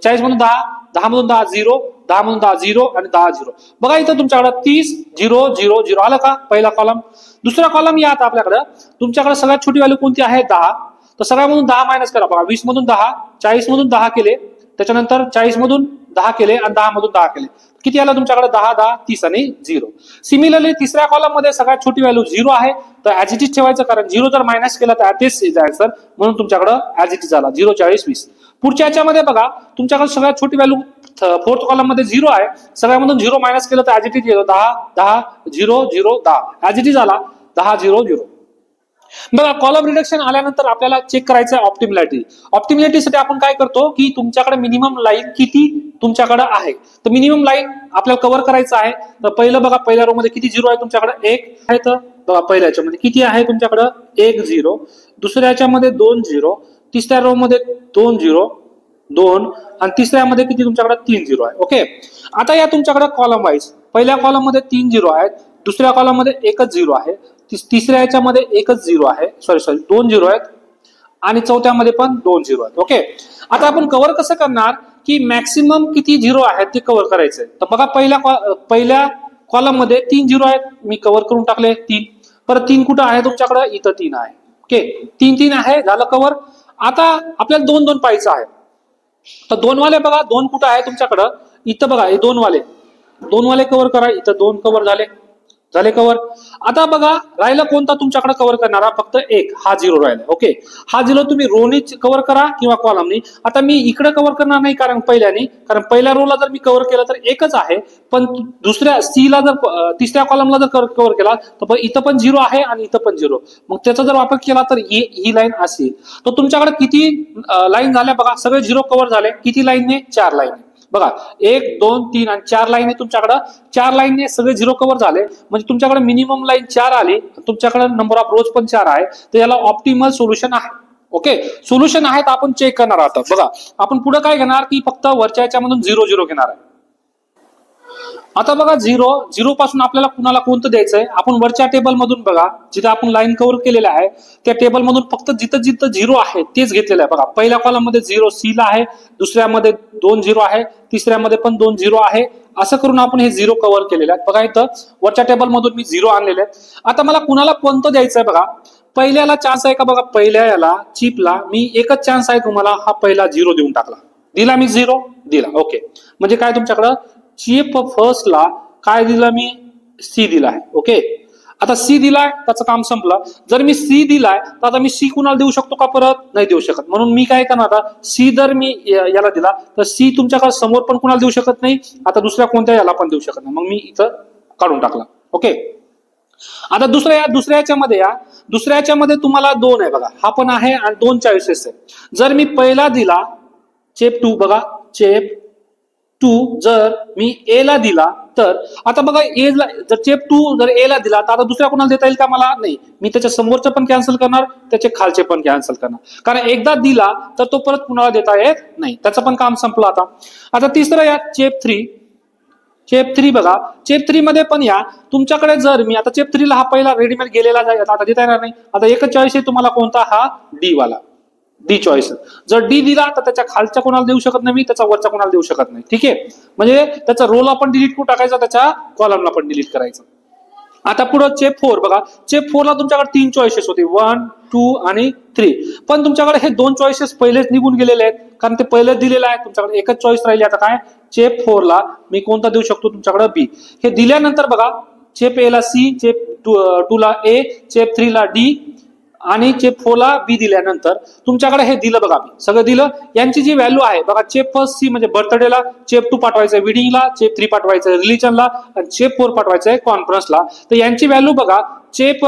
40 मधून 10, 10 मधून 10 0, 10 मधून 10 0 आणि 10 0. बघा इथं तुमच्याकडे 30 0 0 0 आलं का पहिला कॉलम. दुसरा कॉलम या, आता आपल्याकडे तुमच्याकडे सगळ्यात छोटी व्हॅल्यू कोणती आहे 10, तर सगळ्यामधून 10 मायनस करा. बघा 20 मधून 10, 40 मधून 10 केले, त्याच्यानंतर 40 मधून 10 केले आणि 10 मधून 10 केले. किती आलं तुमच्याकडे 10 10 30 आणि 0. सिमिलरली तिसऱ्या कॉलम मध्ये सगळ्यात छोटी व्हॅल्यू 0 आहे, तर ऍज इट इज ठेवायचं, कारण 0 जर मायनस केला तर तेच आन्सर, म्हणून तुमच्याकडे ऍज इट इज झाला 0 40 20. पुढच्या याच्यामध्ये बघा तुमच्याकडे सगळ्यात छोटी व्हॅल्यू फोर्थ कॉलम मध्ये 0 आहे, सगळ्यामधून 0 मायनस केलं तर ऍज इट इज येतो 10 10 0 0 10, ऍज इट इज आला 10 0 0. बघा कॉलम रिडक्शन आल्यानंतर आपल्याला चेक करायचं आहे ऑप्टिमॅलिटी. ऑप्टिमॅलिटीसाठी आपण काय करतो की तुमच्याकडे मिनिमम लाईन किती तुमच्याकडे आहे, तर मिनिमम लाईन आपल्याला कव्हर करायचं आहे. तर पहिलं बघा पहिल्या रो मध्ये किती 0 आहे तुमच्याकडे 1 आहे, तर बघा पहिल्या याच्यामध्ये किती आहे तुमच्याकडे 1 0, दुसऱ्या याच्यामध्ये 2 0, तिसऱ्या रो मध्ये 2 0 2 आणि तिसऱ्या मध्ये किती तुमच्याकडे 3 0 आहे. ओके, आता या तुमच्याकडे कॉलम वाईज पहिल्या कॉलम मध्ये 3 0 आहेत, दुसऱ्या कॉलम मध्ये एकच 0 आहे, तिसऱ्या याच्यामध्ये एकच 0 आहे, सॉरी 2 0 आहेत आणि चौथ्यामध्ये पण 2 0 आहेत. ओके, आता आपण कव्हर कसं करणार की मॅक्सिमम किती 0 आहेत ते कव्हर करायचंय. तर बघा पहिल्या कॉलम मध्ये 3 0 आहेत, मी कव्हर करून टाकले 3. परत 3 कुठं आहे तुमच्याकडे, इथं 3 आहे. ओके 3 3 आहे, झालं कव्हर. आता आपल्याला 2 2 पाहायचं आहे, तर 2 वाले बघा 2 कुठं आहे तुमच्याकडं, इथं बघा हे 2 वाले कव्हर करा, इथं 2 कव्हर झाले कव्हर. आता बघा राहिला कोणता तुमच्याकडे कव्हर करणारा, फक्त एक, हा 0 राहिला. ओके, हा 0 तुम्ही रोनी कव्हर करा किंवा कॉलमनी. आता मी इकडे कव्हर करणार नाही कारण पहिल्या रोला जर मी कव्हर केलं तर एकच आहे, पण दुसऱ्या सी ला जर तिसऱ्या कॉलमला जर कव्हर केला तर इथं पण 0 आहे आणि इथं पण 0, मग त्याचा जर वापर केला तर ही लाईन असेल. तर तुमच्याकडे किती लाईन झाल्या बघा, सगळे 0 कव्हर झाले. किती लाईनने, 4 लाईन. बघा 1 2 3 आणि 4 लाईन आहे तुमच्याकडे, 4 लाईनने सगळे 0 कव्हर झाले, म्हणजे तुमच्याकडे मिनिमम लाईन 4 आली, तुमच्याकडे नंबर ऑफ रोज पण 4 आहे, तर याला ऑप्टिमल सोल्युशन आहे. ओके, सोल्युशन आहे तर आपण चेक करणार आता. बघा आपण पुढे काय घेणार की फक्त वरच्या याच्यामधून 0 0 घेणार आहे. आता बघा 0 पासून आपल्याला कुणाला कोणतं द्यायचंय, आपण वरच्या टेबल मधून बघा जिथे आपण लाईन कव्हर केलेला आहे त्या टेबल मधून फक्त जिथं 0 आहे तेच घेतलेलं आहे. बघा पहिल्या कॉलम मध्ये 0 सी ला आहे, दुसऱ्यामध्ये 2 0 आहे, तिसऱ्यामध्ये पण 2 0 आहे, असं करून आपण हे 0 कव्हर केलेले आहेत. बघा इथं वरच्या टेबल मधून मी 0 आणलेले आहेत. आता मला कुणाला कोणतं द्यायचंय, बघा पहिल्याला चान्स आहे का, बघा पहिल्या याला चिपला मी एकच चान्स आहे तुम्हाला, हा पहिला 0 देऊन टाकला, दिला मी 0 दिला. ओके, म्हणजे काय तुमच्याकडं चिप फर्स्टला काय दिलं मी, सी दिला आहे. ओके, आता सी दिलाय त्याचं काम संपलं. जर मी सी दिलाय तर आता मी सी कुणाला देऊ शकतो का, परत नाही देऊ शकत. म्हणून मी काय करणार, आता सी जर मी याला दिला तर सी तुमच्याकडे समोर पण कुणाला देऊ शकत नाही, आता दुसऱ्या कोणत्या याला पण देऊ शकत नाही, मग मी इथं काढून टाकला. ओके, आता दुसऱ्या याच्यामध्ये या, दुसऱ्या याच्यामध्ये तुम्हाला 2 आहे बघा, हा पण आहे आणि 2 चॉईसेस आहे. जर मी पहिला दिला चेप 2, बघा चेप 2 जर मी ए ला दिला तर आता बघा ए ला जर चेप 2 जर ए ला दिला तर आता दुसऱ्या कोणाला देता येईल का मला, नाही. मी त्याच्या समोरचं पण कॅन्सल करणार, त्याचे खालचे पण कॅन्सल करणार, कारण एकदा दिला तर तो परत कुणाला देता येत नाही, त्याचं पण काम संपलं. आता तिसरं या चेप 3 बघा, चेप 3 मध्ये पण या तुमच्याकडे जर मी आता चेप 3 ला हा पहिला रेडीमेड गेलेला जाईल, आता देता येणार नाही. आता एकच चॉईस आहे तुम्हाला कोणता, हा डी वाला, डी चॉईस. जर डी दिला तर त्याच्या खालच्या कोणाला देऊ शकत नाही मी, त्याचा वरच्या कोणाला देऊ शकत नाही. ठीक आहे, म्हणजे त्याचा रोला पण डिलीट करून टाकायचा, त्याच्या कॉलमला पण डिलीट करायचं. आता पुढे चेप 4 बघा, चेप 4 ला तुमच्याकडे 3 चॉईसेस होते, 1 2 आणि 3. पण तुमच्याकडे हे दोन चॉईसेस पहिलेच निघून गेलेले आहेत, कारण ते पहिलेच दिलेलं आहे. तुमच्याकडे एकच चॉईस राहिली आता काय, चेप 4 ला मी कोणता देऊ शकतो, तुमच्याकडे बी. हे दिल्यानंतर बघा, चेप ए ला सी, चेप 2 ला ए, चेप 3 ला डी आणि चेप 4 ला बी दिल्यानंतर तुमच्याकडे हे दिलं बघा, सगळं दिलं. यांची जी व्हॅल्यू आहे बघा, चेप फर्स्ट सी म्हणजे बर्थडेला, चेप 2 पाठवायचं वेडिंगला, चेप 3 पाठवायचं रिलिजनला आणि चेप 4 पाठवायचं आहे कॉन्फरन्सला. तर यांची व्हॅल्यू बघा, चेप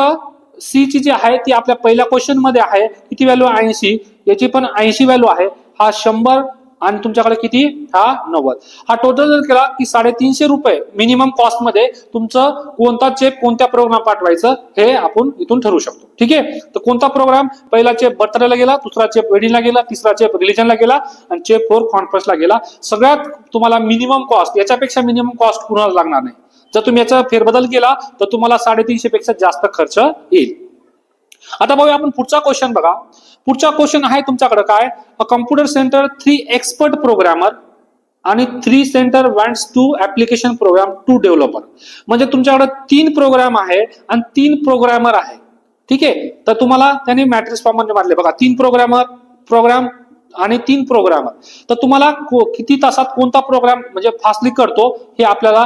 सी ची जी आहे ती आपल्या पहिल्या क्वेश्चन मध्ये आहे, किती व्हॅल्यू 80, याची पण 80 व्हॅल्यू आहे. हा 100 आणि तुमच्याकडे किती, हा 90. हा टोटल जर केला की 350 रुपये मिनिमम कॉस्ट मध्ये तुमचं कोणता चेप कोणत्या प्रोग्राम पाठवायचं हे आपण इथून ठरवू शकतो. ठीक आहे, तर कोणता प्रोग्राम, पहिला चेप बर्थडेला गेला, दुसरा चेप वेडिंगला गेला, तिसरा चेप रिलिजनला गेला आणि चेप 4 कॉन्फरन्सला गेला. सगळ्यात तुम्हाला मिनिमम कॉस्ट, याच्यापेक्षा मिनिमम कॉस्ट कुणाला लागणार नाही. जर तुम्ही याचा फेरबदल केला तर तुम्हाला 350 पेक्षा जास्त खर्च येईल. आता बघूया आपण पुढचा क्वेश्चन. बघा, पुढचा क्वेश्चन आहे तुमच्याकडे काय, a computer centre 3 expert programmer आणि 3 centre wants to application program 2 developer. म्हणजे तुमच्याकडे 3 प्रोग्राम आहे आणि 3 प्रोग्रामर आहे. ठीक आहे, तर तुम्हाला त्यांनी मॅट्रिक्स फॉर्म मध्ये मांडले बघा, 3 प्रोग्राम आणि 3 प्रोग्रामर. तर तुम्हाला किती तासात कोणता प्रोग्राम म्हणजे फास्टली करतो हे आपल्याला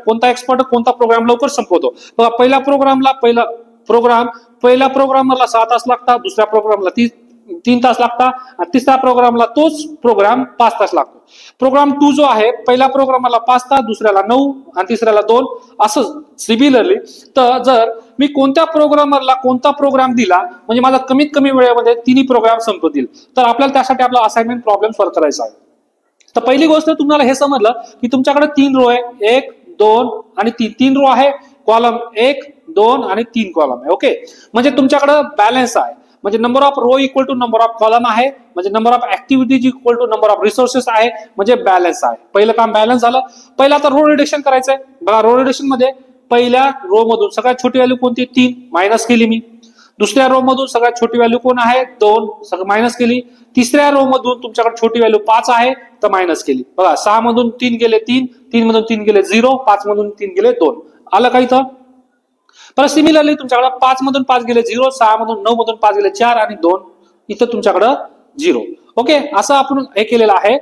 कोणता प्रोग्राम लवकर संपवतो. बघा, पहिल्या प्रोग्रामरला 6 तास लागतात, दुसऱ्या प्रोग्रामला 3 तास लागतात आणि तिसऱ्या प्रोग्रामला तोच प्रोग्राम 5 तास लागतो. प्रोग्राम 2 जो आहे, पहिल्या प्रोग्रामला 5 तास, दुसऱ्याला 9 आणि तिसऱ्याला 2. असं सिमिलरली, तर जर मी कोणत्या प्रोग्रामरला कोणता प्रोग्राम दिला म्हणजे माझा कमीत कमी वेळेमध्ये तिन्ही प्रोग्राम संपतील, तर आपल्याला त्यासाठी आपला असाइनमेंट प्रॉब्लेम सॉल्व्ह करायचा आहे. तर पहिली गोष्ट तुम्हाला हे समजलं की तुमच्याकडे 3 रो आहे, 1, 2 आणि 3 रो आहे, कॉलम 1, 2 आणि 3 कॉलम आहे. ओके, म्हणजे तुमच्याकडे बॅलन्स आहे, म्हणजे number of row equal to number of column आहे, म्हणजे number of activities equal to number of resources आहे, म्हणजे बॅलन्स आहे. पहिलं काम बॅलन्स झालं. पहिला आता रो रिडक्शन करायचंय. बघा, रो रिडक्शन मध्ये पहिल्या रो मधून सगळ्यात छोटी व्हॅल्यू कोणती, 3, मायनस केली मी. दुसऱ्या रो मधून सगळ्यात छोटी व्हॅल्यू कोण आहे, 2, सगळं मायनस केली. तिसऱ्या रो मधून तुमच्याकडे छोटी व्हॅल्यू 5 आहे, तर मायनस केली. बघा, 6 मधून 3 गेले 3, 3 मधून 3 गेले 0, 5 मधून 3 गेले 2. आलं का इथं? परत सिमिलरली तुमच्याकडे 5 मधून 5 गेले 0, 6 मधून 9 मधून 5 गेले 4 आणि 2, इथं तुमच्याकडे 0. ओके, असं आपण हे केलेलं आहे.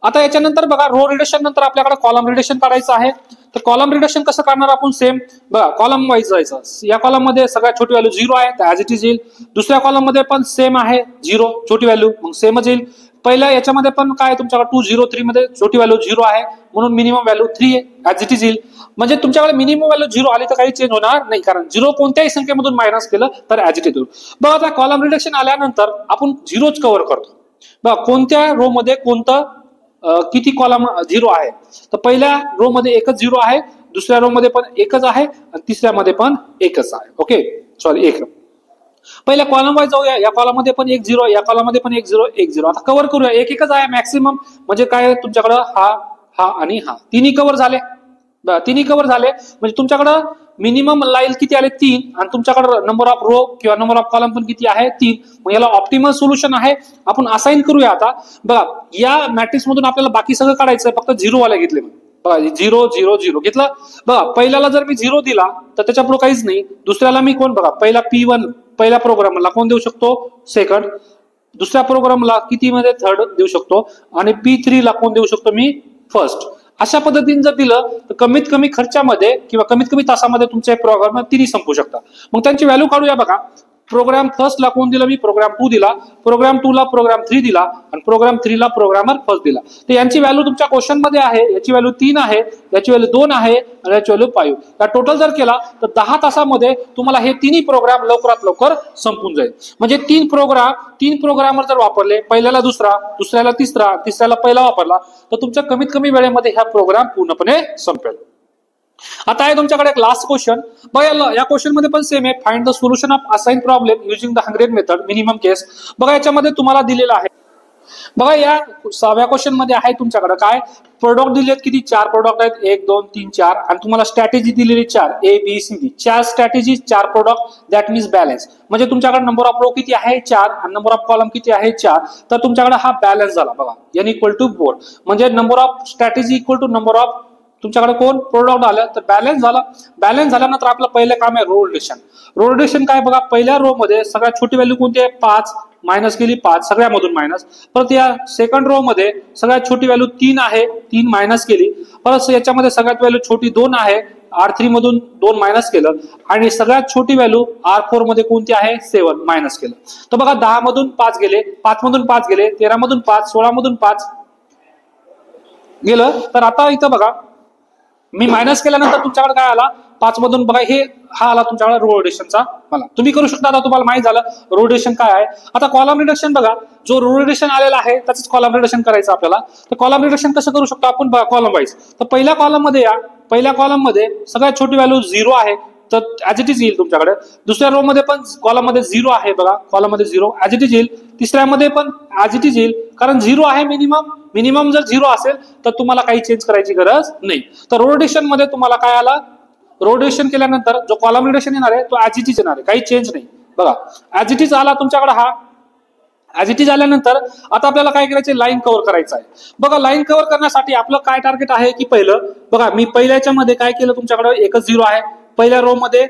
आता याच्यानंतर बघा, रो रिडक्शन नंतर आपल्याकडे कॉलम रिडक्शन काढायचं आहे. तर कॉलम रिडक्शन कसं करणार आपण, सेम बघा, कॉलम वाईज जायचं. या कॉलम मध्ये सगळ्यात छोटी व्हॅल्यू 0 आहे, तर ऍज इट इज येईल. दुसऱ्या कॉलम मध्ये पण सेम आहे 0, छोटी व्हॅल्यू, मग सेमच येईल. पहिल्या याच्यामध्ये पण काय तुमच्याकडे 2, 0, 3 मध्ये छोटी व्हॅल्यू 0 आहे, म्हणून मिनिमम व्हॅल्यू 3 आहे, ऍज इट इज येईल. म्हणजे तुमच्याकडे मिनिमम व्हॅल्यू 0 आली तर काही चेंज होणार नाही, कारण 0 कोणत्याही संख्येमधून मायनस केलं तर ऍज इट इज होईल. बघा, आता कॉलम रिडक्शन आल्यानंतर आपण 0च कव्हर करतो. बघा, कोणत्या रो मध्ये कोणतं किती कॉलम 0 आहे, तर पहिल्या रो मध्ये एकच 0 आहे, दुसऱ्या रो मध्ये पण एकच आहे आणि तिसऱ्या मध्ये पण एकच आहे. ओके, सॉरी, एक. पहिल्या कॉलम वाईज जाऊया. या कॉलम मध्ये पण 1 0, या कॉलम मध्ये पण 1 0, 1 0. आता कव्हर करूया. एकच आहे मॅक्सिमम, म्हणजे काय तुमच्याकडं हा आणि हा तिन्ही कव्हर झाले. म्हणजे तुमच्याकडं मिनिमम लाईन किती आले, 3, आणि तुमच्याकडे नंबर ऑफ रो किंवा नंबर ऑफ कॉलम पण किती आहे, 3. मग याला ऑप्टिमल सोल्युशन आहे. आपण असाइन करूया. आता बघा, या मॅट्रिक्स मधून आपल्याला बाकी सगळं काढायचं, फक्त 0 वाले घेतले. बघा, 0 0 0 घेतलं. बघा, पहिल्याला जर मी 0 दिला तर त्याच्या पुढे काहीच नाही. दुसऱ्याला मी कोण, बघा, पहिला P1 पहिल्या प्रोग्रामला कोण देऊ शकतो, सेकंड. दुसऱ्या प्रोग्रामला किती मध्ये, थर्ड देऊ शकतो. आणि P3 ला कोण देऊ शकतो मी, फर्स्ट. अशा पद्धतीने जर दिलं तर कमीत कमी खर्चामध्ये किंवा कमीत कमी तासामध्ये तुमचे प्रोग्राम तिन्ही संपू शकतात. मग त्यांची व्हॅल्यू काढूया. बघा, प्रोग्राम फर्स्ट ला कोण दिला मी, प्रोग्राम 2 दिला. प्रोग्राम 2 ला प्रोग्राम 3 दिला आणि प्रोग्राम 3 ला प्रोग्रामर फर्स्ट दिला. तर यांची व्हॅल्यू तुमच्या क्वेश्चन मध्ये आहे. याची व्हॅल्यू 3 आहे, याची व्हॅल्यू 2 आहे आणि याची व्हॅल्यू 5. या टोटल जर केला तर 10 तासामध्ये तुम्हाला हे तिन्ही प्रोग्राम लवकरात लवकर संपून जाईल. म्हणजे 3 प्रोग्रामर जर वापरले, पहिल्याला दुसरा, दुसऱ्याला तिसरा, तिसऱ्याला पहिला वापरला, तर तुमच्या कमीत कमी वेळेमध्ये हा प्रोग्राम पूर्णपणे संपेल. आता आहे तुमच्याकडे एक लास्ट क्वेश्चन. बघा, या क्वेश्चन मध्ये पण सेम आहे. Find the solution of assign problem using the Hungarian method minimum case. बघा, याच्यामध्ये तुम्हाला दिलेलं आहे. बघा, या 6व्या क्वेश्चन मध्ये आहे तुमच्याकडे काय, प्रोडक्ट दिलेत किती, 4 प्रोडक्ट आहेत, 1 2 3 4. आणि तुम्हाला स्ट्रॅटेजी दिलेली 4, ABCD, 4 strategy, 4 product, that means balance. म्हणजे तुमच्याकडे नंबर ऑफ रो किती आहे, 4, आणि नंबर ऑफ कॉलम किती आहे, 4. तर तुमच्याकडे हा बॅलन्स झाला. बघा, n इक्वल टू 4, म्हणजे number of strategy equal to number of तुमच्याकडे कोण प्रोडक्ट आलं तर बॅलन्स झालं. बॅलन्स झाल्यानंतर आपलं पहिलं काम आहे रो रिडक्शन. रो रिडक्शन काय बघा, पहिल्या रो मध्ये सगळ्यात छोटी व्हॅल्यू कोणती आहे 5, मायनस केली 5 सगळ्यामधून मायनस. परत या सेकंड रो मध्ये सगळ्यात छोटी व्हॅल्यू 3 आहे, 3 मायनस केली. परत याच्यामध्ये सगळ्यात व्हॅल्यू छोटी 2 आहे, R3 मधून 2 मायनस केलं. आणि सगळ्यात छोटी व्हॅल्यू R4 मध्ये कोणती आहे 7 मायनस केलं. तर बघा 10 मधून 5 गेले, 5 मधून 5 गेले, 13 मधून 5, 16 मधून 5 गेलं. तर आता इथं बघा मी मायनस केल्यानंतर तुमच्याकडे काय आला 5 मधून बघा हे हा आला तुमच्याकडे रो रिडक्शनचा. मला तुम्ही करू शकता. आता तुम्हाला माहित झालं रो रिडक्शन काय आहे. आता कॉलम रिडक्शन बघा, जो रो रिडक्शन आलेला आहे त्याच कॉलम रिडक्शन करायचं आपल्याला. तर कॉलम रिडक्शन कसं करू शकतो आपण बघा कॉलम वाईज. तर पहिल्या कॉलम मध्ये या, पहिल्या कॉलम मध्ये सगळ्यात छोटी व्हॅल्यू 0 आहे तर ऍज इट इज येईल तुमच्याकडे. दुसऱ्या रो मध्ये पण कॉलम मध्ये 0 आहे बघा, कॉलम मध्ये 0 ऍज इट इज येईल. तिसऱ्यामध्ये पण ऍज इट इज येईल, कारण 0 आहे मिनिमम. मिनिमम जर 0 असेल तर तुम्हाला काही चेंज करायची गरज नाही. तर रो रिडक्शन मध्ये तुम्हाला काय आला, रो रिडक्शन केल्यानंतर जो कॉलम रिडक्शन येणार आहे तो ऍज इट इज येणार आहे, काही चेंज नाही. बघा ऍज इट इज आला तुमच्याकडे हा. ऍज इट इज आल्यानंतर आता आपल्याला काय करायचं, लाईन कव्हर करायचं आहे. बघा लाईन कव्हर करण्यासाठी आपलं काय टार्गेट आहे की पहिलं बघा मी पहिल्याच्या मध्ये काय केलं, तुमच्याकडे एकच 0 आहे. पहिल्या रो मध्ये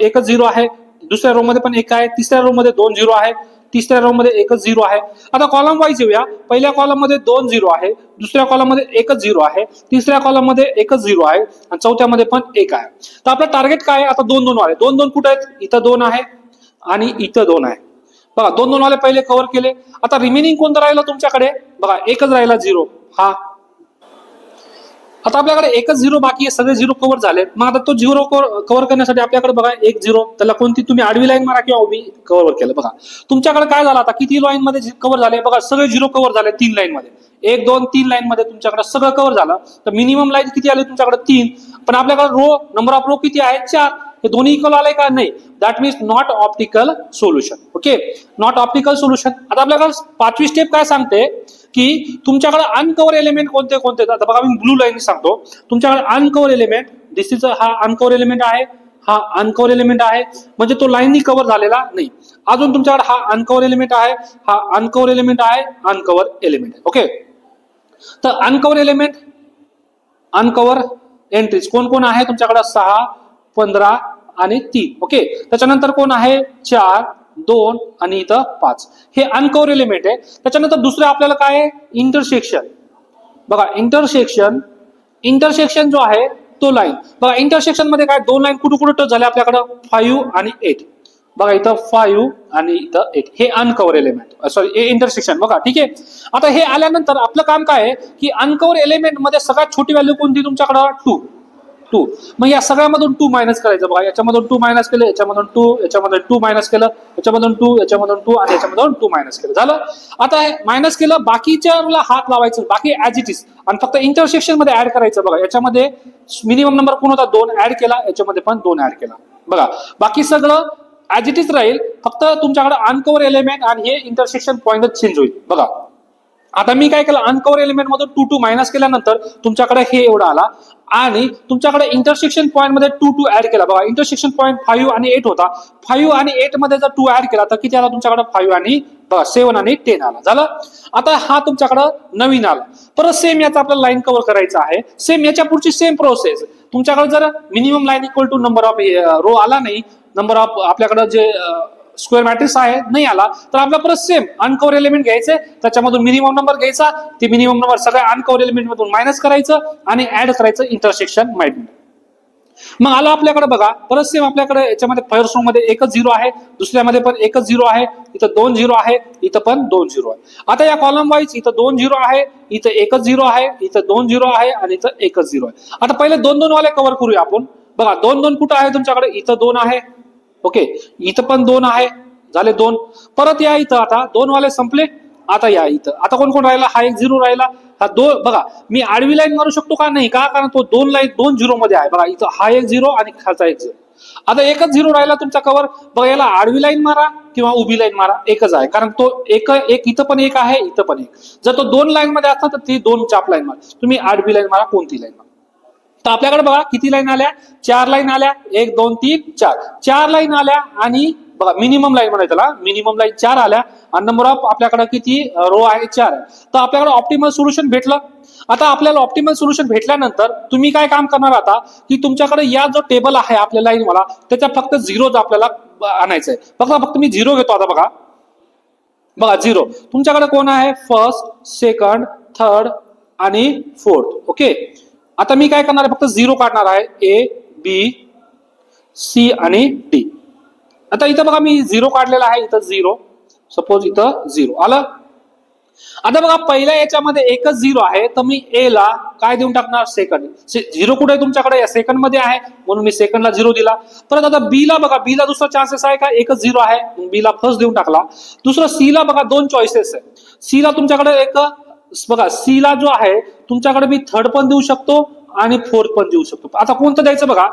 एकच 0 आहे, दुसऱ्या रो मध्ये पण 1 आहे, तिसऱ्या रो मध्ये 2 0 आहे, तिसऱ्या रो मध्ये एकच 0 आहे. आता कॉलम वाईज येऊया. पहिल्या कॉलम मध्ये 2 0 आहे, दुसऱ्या कॉलम मध्ये एकच 0 आहे, तिसऱ्या कॉलम मध्ये एकच 0 आहे आणि चौथ्यामध्ये पण 1 आहे. तर आपलं टार्गेट काय आहे, आता 2 2 वाले. 2 2 कुठे आहेत, इथं 2 आहे आणि इथं 2 आहे. बघा 2 2 वाले पहिले कव्हर केले. आता रिमेनिंग कोणतं राहिलं तुमच्याकडे बघा, एकच राहिला 0 हा. आता आपल्याकडे एकच 0 बाकी आहे, सगळे 0 कव्हर झाले. मग आता तो 0 कव्हर करण्यासाठी आपल्याकडे बघा 1 0, त्याला कोणती तुम्ही आडवी लाईन मारा किंवा उभी कव्हर केलं. बघा तुमच्याकडे काय झालं, आता किती लाईन मध्ये कव्हर झाले बघा, सगळे 0 कव्हर झाले 3 लाईन मध्ये. 1 2 3 लाईन मध्ये तुमच्याकडे सगळं कव्हर झालं. तर मिनिमम लाईन किती आली तुमच्याकडे 3, पण आपल्याकडे रो नंबर ऑफ रो किती आहे 4. हे दोन्ही इक्वल आले का नाही, that means not optical solution. Okay, not optical solution. आता आपल्याकडे 5वी स्टेप काय सांगते की तुमच्याकडे अनकव्हर एलिमेंट कोणते कोणते. आता बघा मी ब्लू लाईन सांगतो. तुमच्याकडे अनकव्हर एलिमेंट, दिस इज हा अनकव्हर एलिमेंट आहे, हा अनकव्हर एलिमेंट आहे, म्हणजे तो लाईननी कव्हर झालेला नाही. अजून तुमच्याकडे हा अनकव्हर एलिमेंट आहे, हा अनकव्हर एलिमेंट आहे, अनकव्हर एलिमेंट आहे. ओके, तर अनकव्हर एलिमेंट, अनकव्हर एंट्रीज कोण कोण आहे तुमच्याकडे 6 15 आणि 3. ओके, त्याच्यानंतर कोण आहे 4 2 आणि इथं 5. हे अनकव्हर एलिमेंट आहे. त्याच्यानंतर दुसरं आपल्याला काय आहे, इंटरसेक्शन. बघा इंटरसेक्शन, इंटरसेक्शन जो आहे तो लाईन. बघा इंटरसेक्शन मध्ये काय 2 लाईन कुठे कुठे टच झाले आपल्याकडे 5 आणि 8. बघा इथं 5 आणि इथं 8, हे अनकव्हर एलिमेंट, सॉरी हे इंटरसेक्शन. बघा ठीक आहे. आता हे आल्यानंतर आपलं काम काय आहे की अनकव्हर एलिमेंट मध्ये सगळ्यात छोटी व्हॅल्यू कोणती तुमच्याकडे 2. मग या सगळ्यामधून 2 मायनस करायचं. बघा याच्यामधून 2 मायनस केलं, याच्यामधून 2, याच्यामध्ये 2 मायनस केलं, याच्यामधून 2, याच्यामधून 2 आणि याच्यामधून 2 मायनस केलं. झालं. आता हे मायनस केलं, बाकीच्याला हात लावायचं, बाकी ऍज इट इज, आणि फक्त इंटरसेक्शन मध्ये ऍड करायचं. बघा याच्यामध्ये मिनिमम नंबर कोण होता 2, ऍड केला, याच्यामध्ये पण 2 ऍड केला. बघा बाकी सगळं ऍज इट इज राहील, फक्त तुमच्याकडे अनकव्हर एलिमेंट आणि हे इंटरसेक्शन पॉइंटच चेंज होईल. बघा आता मी काय केलं, अनकव्हर एलिमेंट मधून 2 2 मायनस केल्यानंतर तुमच्याकडे हे एवढा आला आणि तुमच्याकडे इंटरसेक्शन पॉइंट मध्ये 2 2 ऍड केला. बघा इंटरसेक्शन पॉइंट 5 आणि 8 होता. 5 आणि 8 मध्ये जर 2 ऍड केला तर किती आला तुमच्याकडे 5 आणि बघा 7 आणि 10 आला. झालं. आता हा तुमच्याकडे नवीन आला. परत सेम याचा आपल्याला लाईन कव्हर करायचा आहे. सेम याच्या पुढची सेम प्रोसेस. तुमच्याकडे जर minimum line equal to number of row आला नाही, नंबर ऑफ आपल्याकडे जे स्क्वेअर मॅट्रिक्स आहे नाही आला, तर आपला परत सेम अनकव्हर एलिमेंट घ्यायचे, त्याच्यामधून मिनिमम नंबर घ्यायचा, ते मिनिमम नंबर सगळ्या अनकव्हर एलिमेंट मधून मायनस करायचं आणि ऍड करायचं इंटरसेक्शन माहिती. मग आला आपल्याकडे बघा परत सेम आपल्याकडे याच्यामध्ये फर्स्ट रो मध्ये एकच 0 आहे, दुसऱ्यामध्ये पण एकच 0 आहे, इथं 2 0 आहे, इथं पण 2 0 आहे. आता या कॉलम वाईज इथं 2 0 आहे, इथं एकच 0 आहे, इथं 2 0 आहे आणि इथं एकच 0 आहे. आता पहिले 2 2 वाले कव्हर करूया आपण. बघा 2 2 कुठं आहे तुमच्याकडे, इथं 2 आहे. ओके, इथं पण 2 आहे, झाले 2. परत या इथं, आता 2 वाले संपले. आता या इथं, आता कोण कोण राहिला, हा 1 0 राहिला, हा 2. बघा मी आडवी लाईन मारू शकतो का नाही, का कारण तो 2 लाईन 2 0 मध्ये आहे. बघा इथं हा 1 0 आणि खालचा 1 0. आता एकच 0 राहिला तुमचा कव्हर. बघा याला आडवी लाईन मारा किंवा उभी लाईन मारा, एकच आहे, कारण तो एक इथं पण 1 आहे, इथं पण 1. जर तो 2 लाईन मध्ये असता तर ती 2 चाप लाईन मारा. तुम्ही आडवी लाईन मारा, कोणती लाईन मारा. तर आपल्याकडे बघा किती लाईन आल्या, 4 लाईन आल्या, 1 2 3 4. 4 लाईन आल्या आणि बघा मिनिमम लाईन म्हणायचं त्याला, मिनिमम लाईन 4 आल्या आणि नंबर ऑफ आपल्याकडे किती रो आहे 4 आहे. तर आपल्याकडे ऑप्टिमल सोल्युशन भेटलं. आता आपल्याला ऑप्टिमल सोल्युशन भेटल्यानंतर तुम्ही काय काम करणार आता की तुमच्याकडे या जो टेबल आहे आपल्या लाईन वाला त्याच्या फक्त झिरोज आपल्याला आणायचं आहे. फक्त मी झिरो घेतो आता. बघा झिरो तुमच्याकडे कोण आहे, फर्स्ट, सेकंड, थर्ड आणि फोर्थ. ओके, आता मी काय करणार आहे, फक्त झिरो काढणार आहे, ए बी सी आणि डी. आता इथं बघा मी झिरो काढलेला आहे, इथं झिरो, सपोज इथं झिरो आलं. आता बघा पहिल्या याच्यामध्ये एकच झिरो आहे, तर मी ए ला काय देऊन टाकणार, सेकंड. झिरो कुठे आहे तुमच्याकडे, या सेकंड मध्ये आहे म्हणून मी सेकंडला झिरो दिला. परत आता बी ला बघा, बी ला दुसरा चान्सेस आहे का, एकच झिरो आहे, बी ला फर्स्ट देऊन टाकला. दुसरं सी ला बघा 2 चॉईसेस आहे. सी ला तुमच्याकडे एक बघा, सी ला जो आहे तुमच्याकडे मी थर्ड पण देऊ शकतो आणि फोर्थ पण देऊ शकतो. आता कोणतं द्यायचं बघा,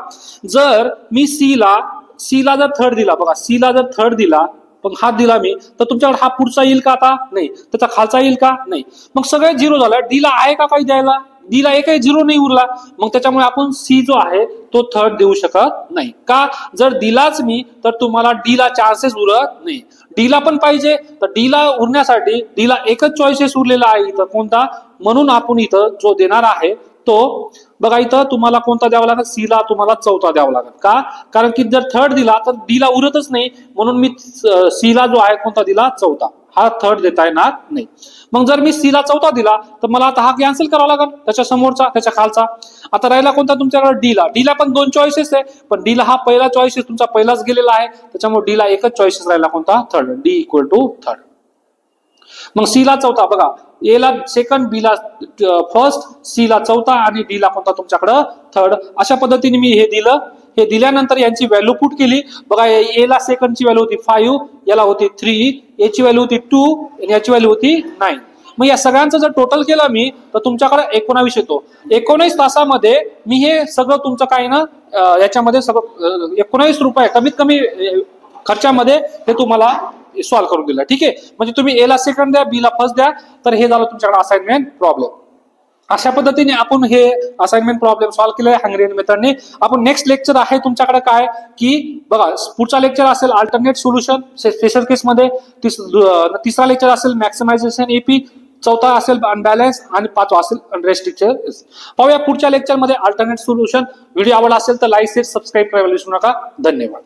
जर मी सी ला जर थर्ड दिला, बघा सी ला जर थर्ड दिला पण हात दिला मी, तर तुमच्याकडे हा पुढचा येईल का, आता नाही. त्याचा खालचा येईल का, नाही. मग सगळे झिरो झालं. डी ला आहे का काही द्यायला, डी ला एकही झिरो नाही उरला, मग त्याच्यामुळे आपण सी जो आहे तो थर्ड देऊ शकत नाही का. जर दिलाच मी तर तुम्हाला डी ला चान्सेस उरत नाही. डी ला पण पाहिजे, तर डी ला उरण्यासाठी डी ला एकच चॉईसेस उरलेला आहे इथं, कोणता, म्हणून आपण इथं जो देणार आहे तो बघा, इथं तुम्हाला कोणता द्यावा लागेल, सी ला तुम्हाला चौथा द्यावा लागेल का, कारण की जर थर्ड दिला तर डी ला उरतच नाही, म्हणून मी सी ला जो आहे कोणता दिला, चौथा. हा थर्ड देता येणार नाही. मग जर मी सी ला चौथा दिला तर मला आता हा कॅन्सल करावा लागेल, त्याच्या समोरचा, त्याच्या खालचा. आता राहिला कोणता तुमच्याकडे, डी ला पण 2 चॉईसेस आहे, पण डी ला हा पहिला चॉईसेस तुमचा पहिलाच गेलेला आहे, त्याच्यामुळे डी ला एकच चॉईसेस राहिला, कोणता, third. D equal to third. मग सी ला चौथा, बघा ए ला सेकंड, बी ला फर्स्ट, सी ला चौथा आणि डी ला कोणता तुमच्याकडं थर्ड. अशा पद्धतीने मी हे दिलं. हे दिल्यानंतर यांची व्हॅल्यू पुट केली. बघा ए ला सेकंडची व्हॅल्यू होती 5, याला होती 3, याची व्हॅल्यू होती 2 आणि याची व्हॅल्यू होती 9. मग या सगळ्यांचं जर टोटल केलं मी तर तुमच्याकडे 19 येतो. 19 तासामध्ये मी हे सगळं तुमचं काय ना याच्यामध्ये सगळं 19 रुपये कमीत कमी खर्चामध्ये हे तुम्हाला सॉल्व्ह करून दिला. ठीक आहे, म्हणजे तुम्ही ए ला सेकंड द्या, बी ला फर्स्ट द्या, तर हे झालं तुमच्याकडे असाइनमेंट प्रॉब्लेम. अशा पद्धतीने आपण हे असाइनमेंट प्रॉब्लेम सॉल्व्ह केले हंगेरियन मेथडने. आपण नेक्स्ट लेक्चर आहे तुमच्याकडे काय की बघा, पुढचा लेक्चर असेल अल्टरनेट सोल्युशन स्पेशल केस मध्ये, तिसरा लेक्चर असेल मॅक्सिमायझेशन एपी, चौथा असेल अनबॅलन्स आणि 5वा असेल अनरेस्ट्रिक्टेड. पाहूया पुढच्या लेक्चर मध्ये अल्टरनेट सोल्युशन. व्हिडिओ आवडला असेल तर लाईक, शेअर, सबस्क्राईब करायला विसरू नका. धन्यवाद.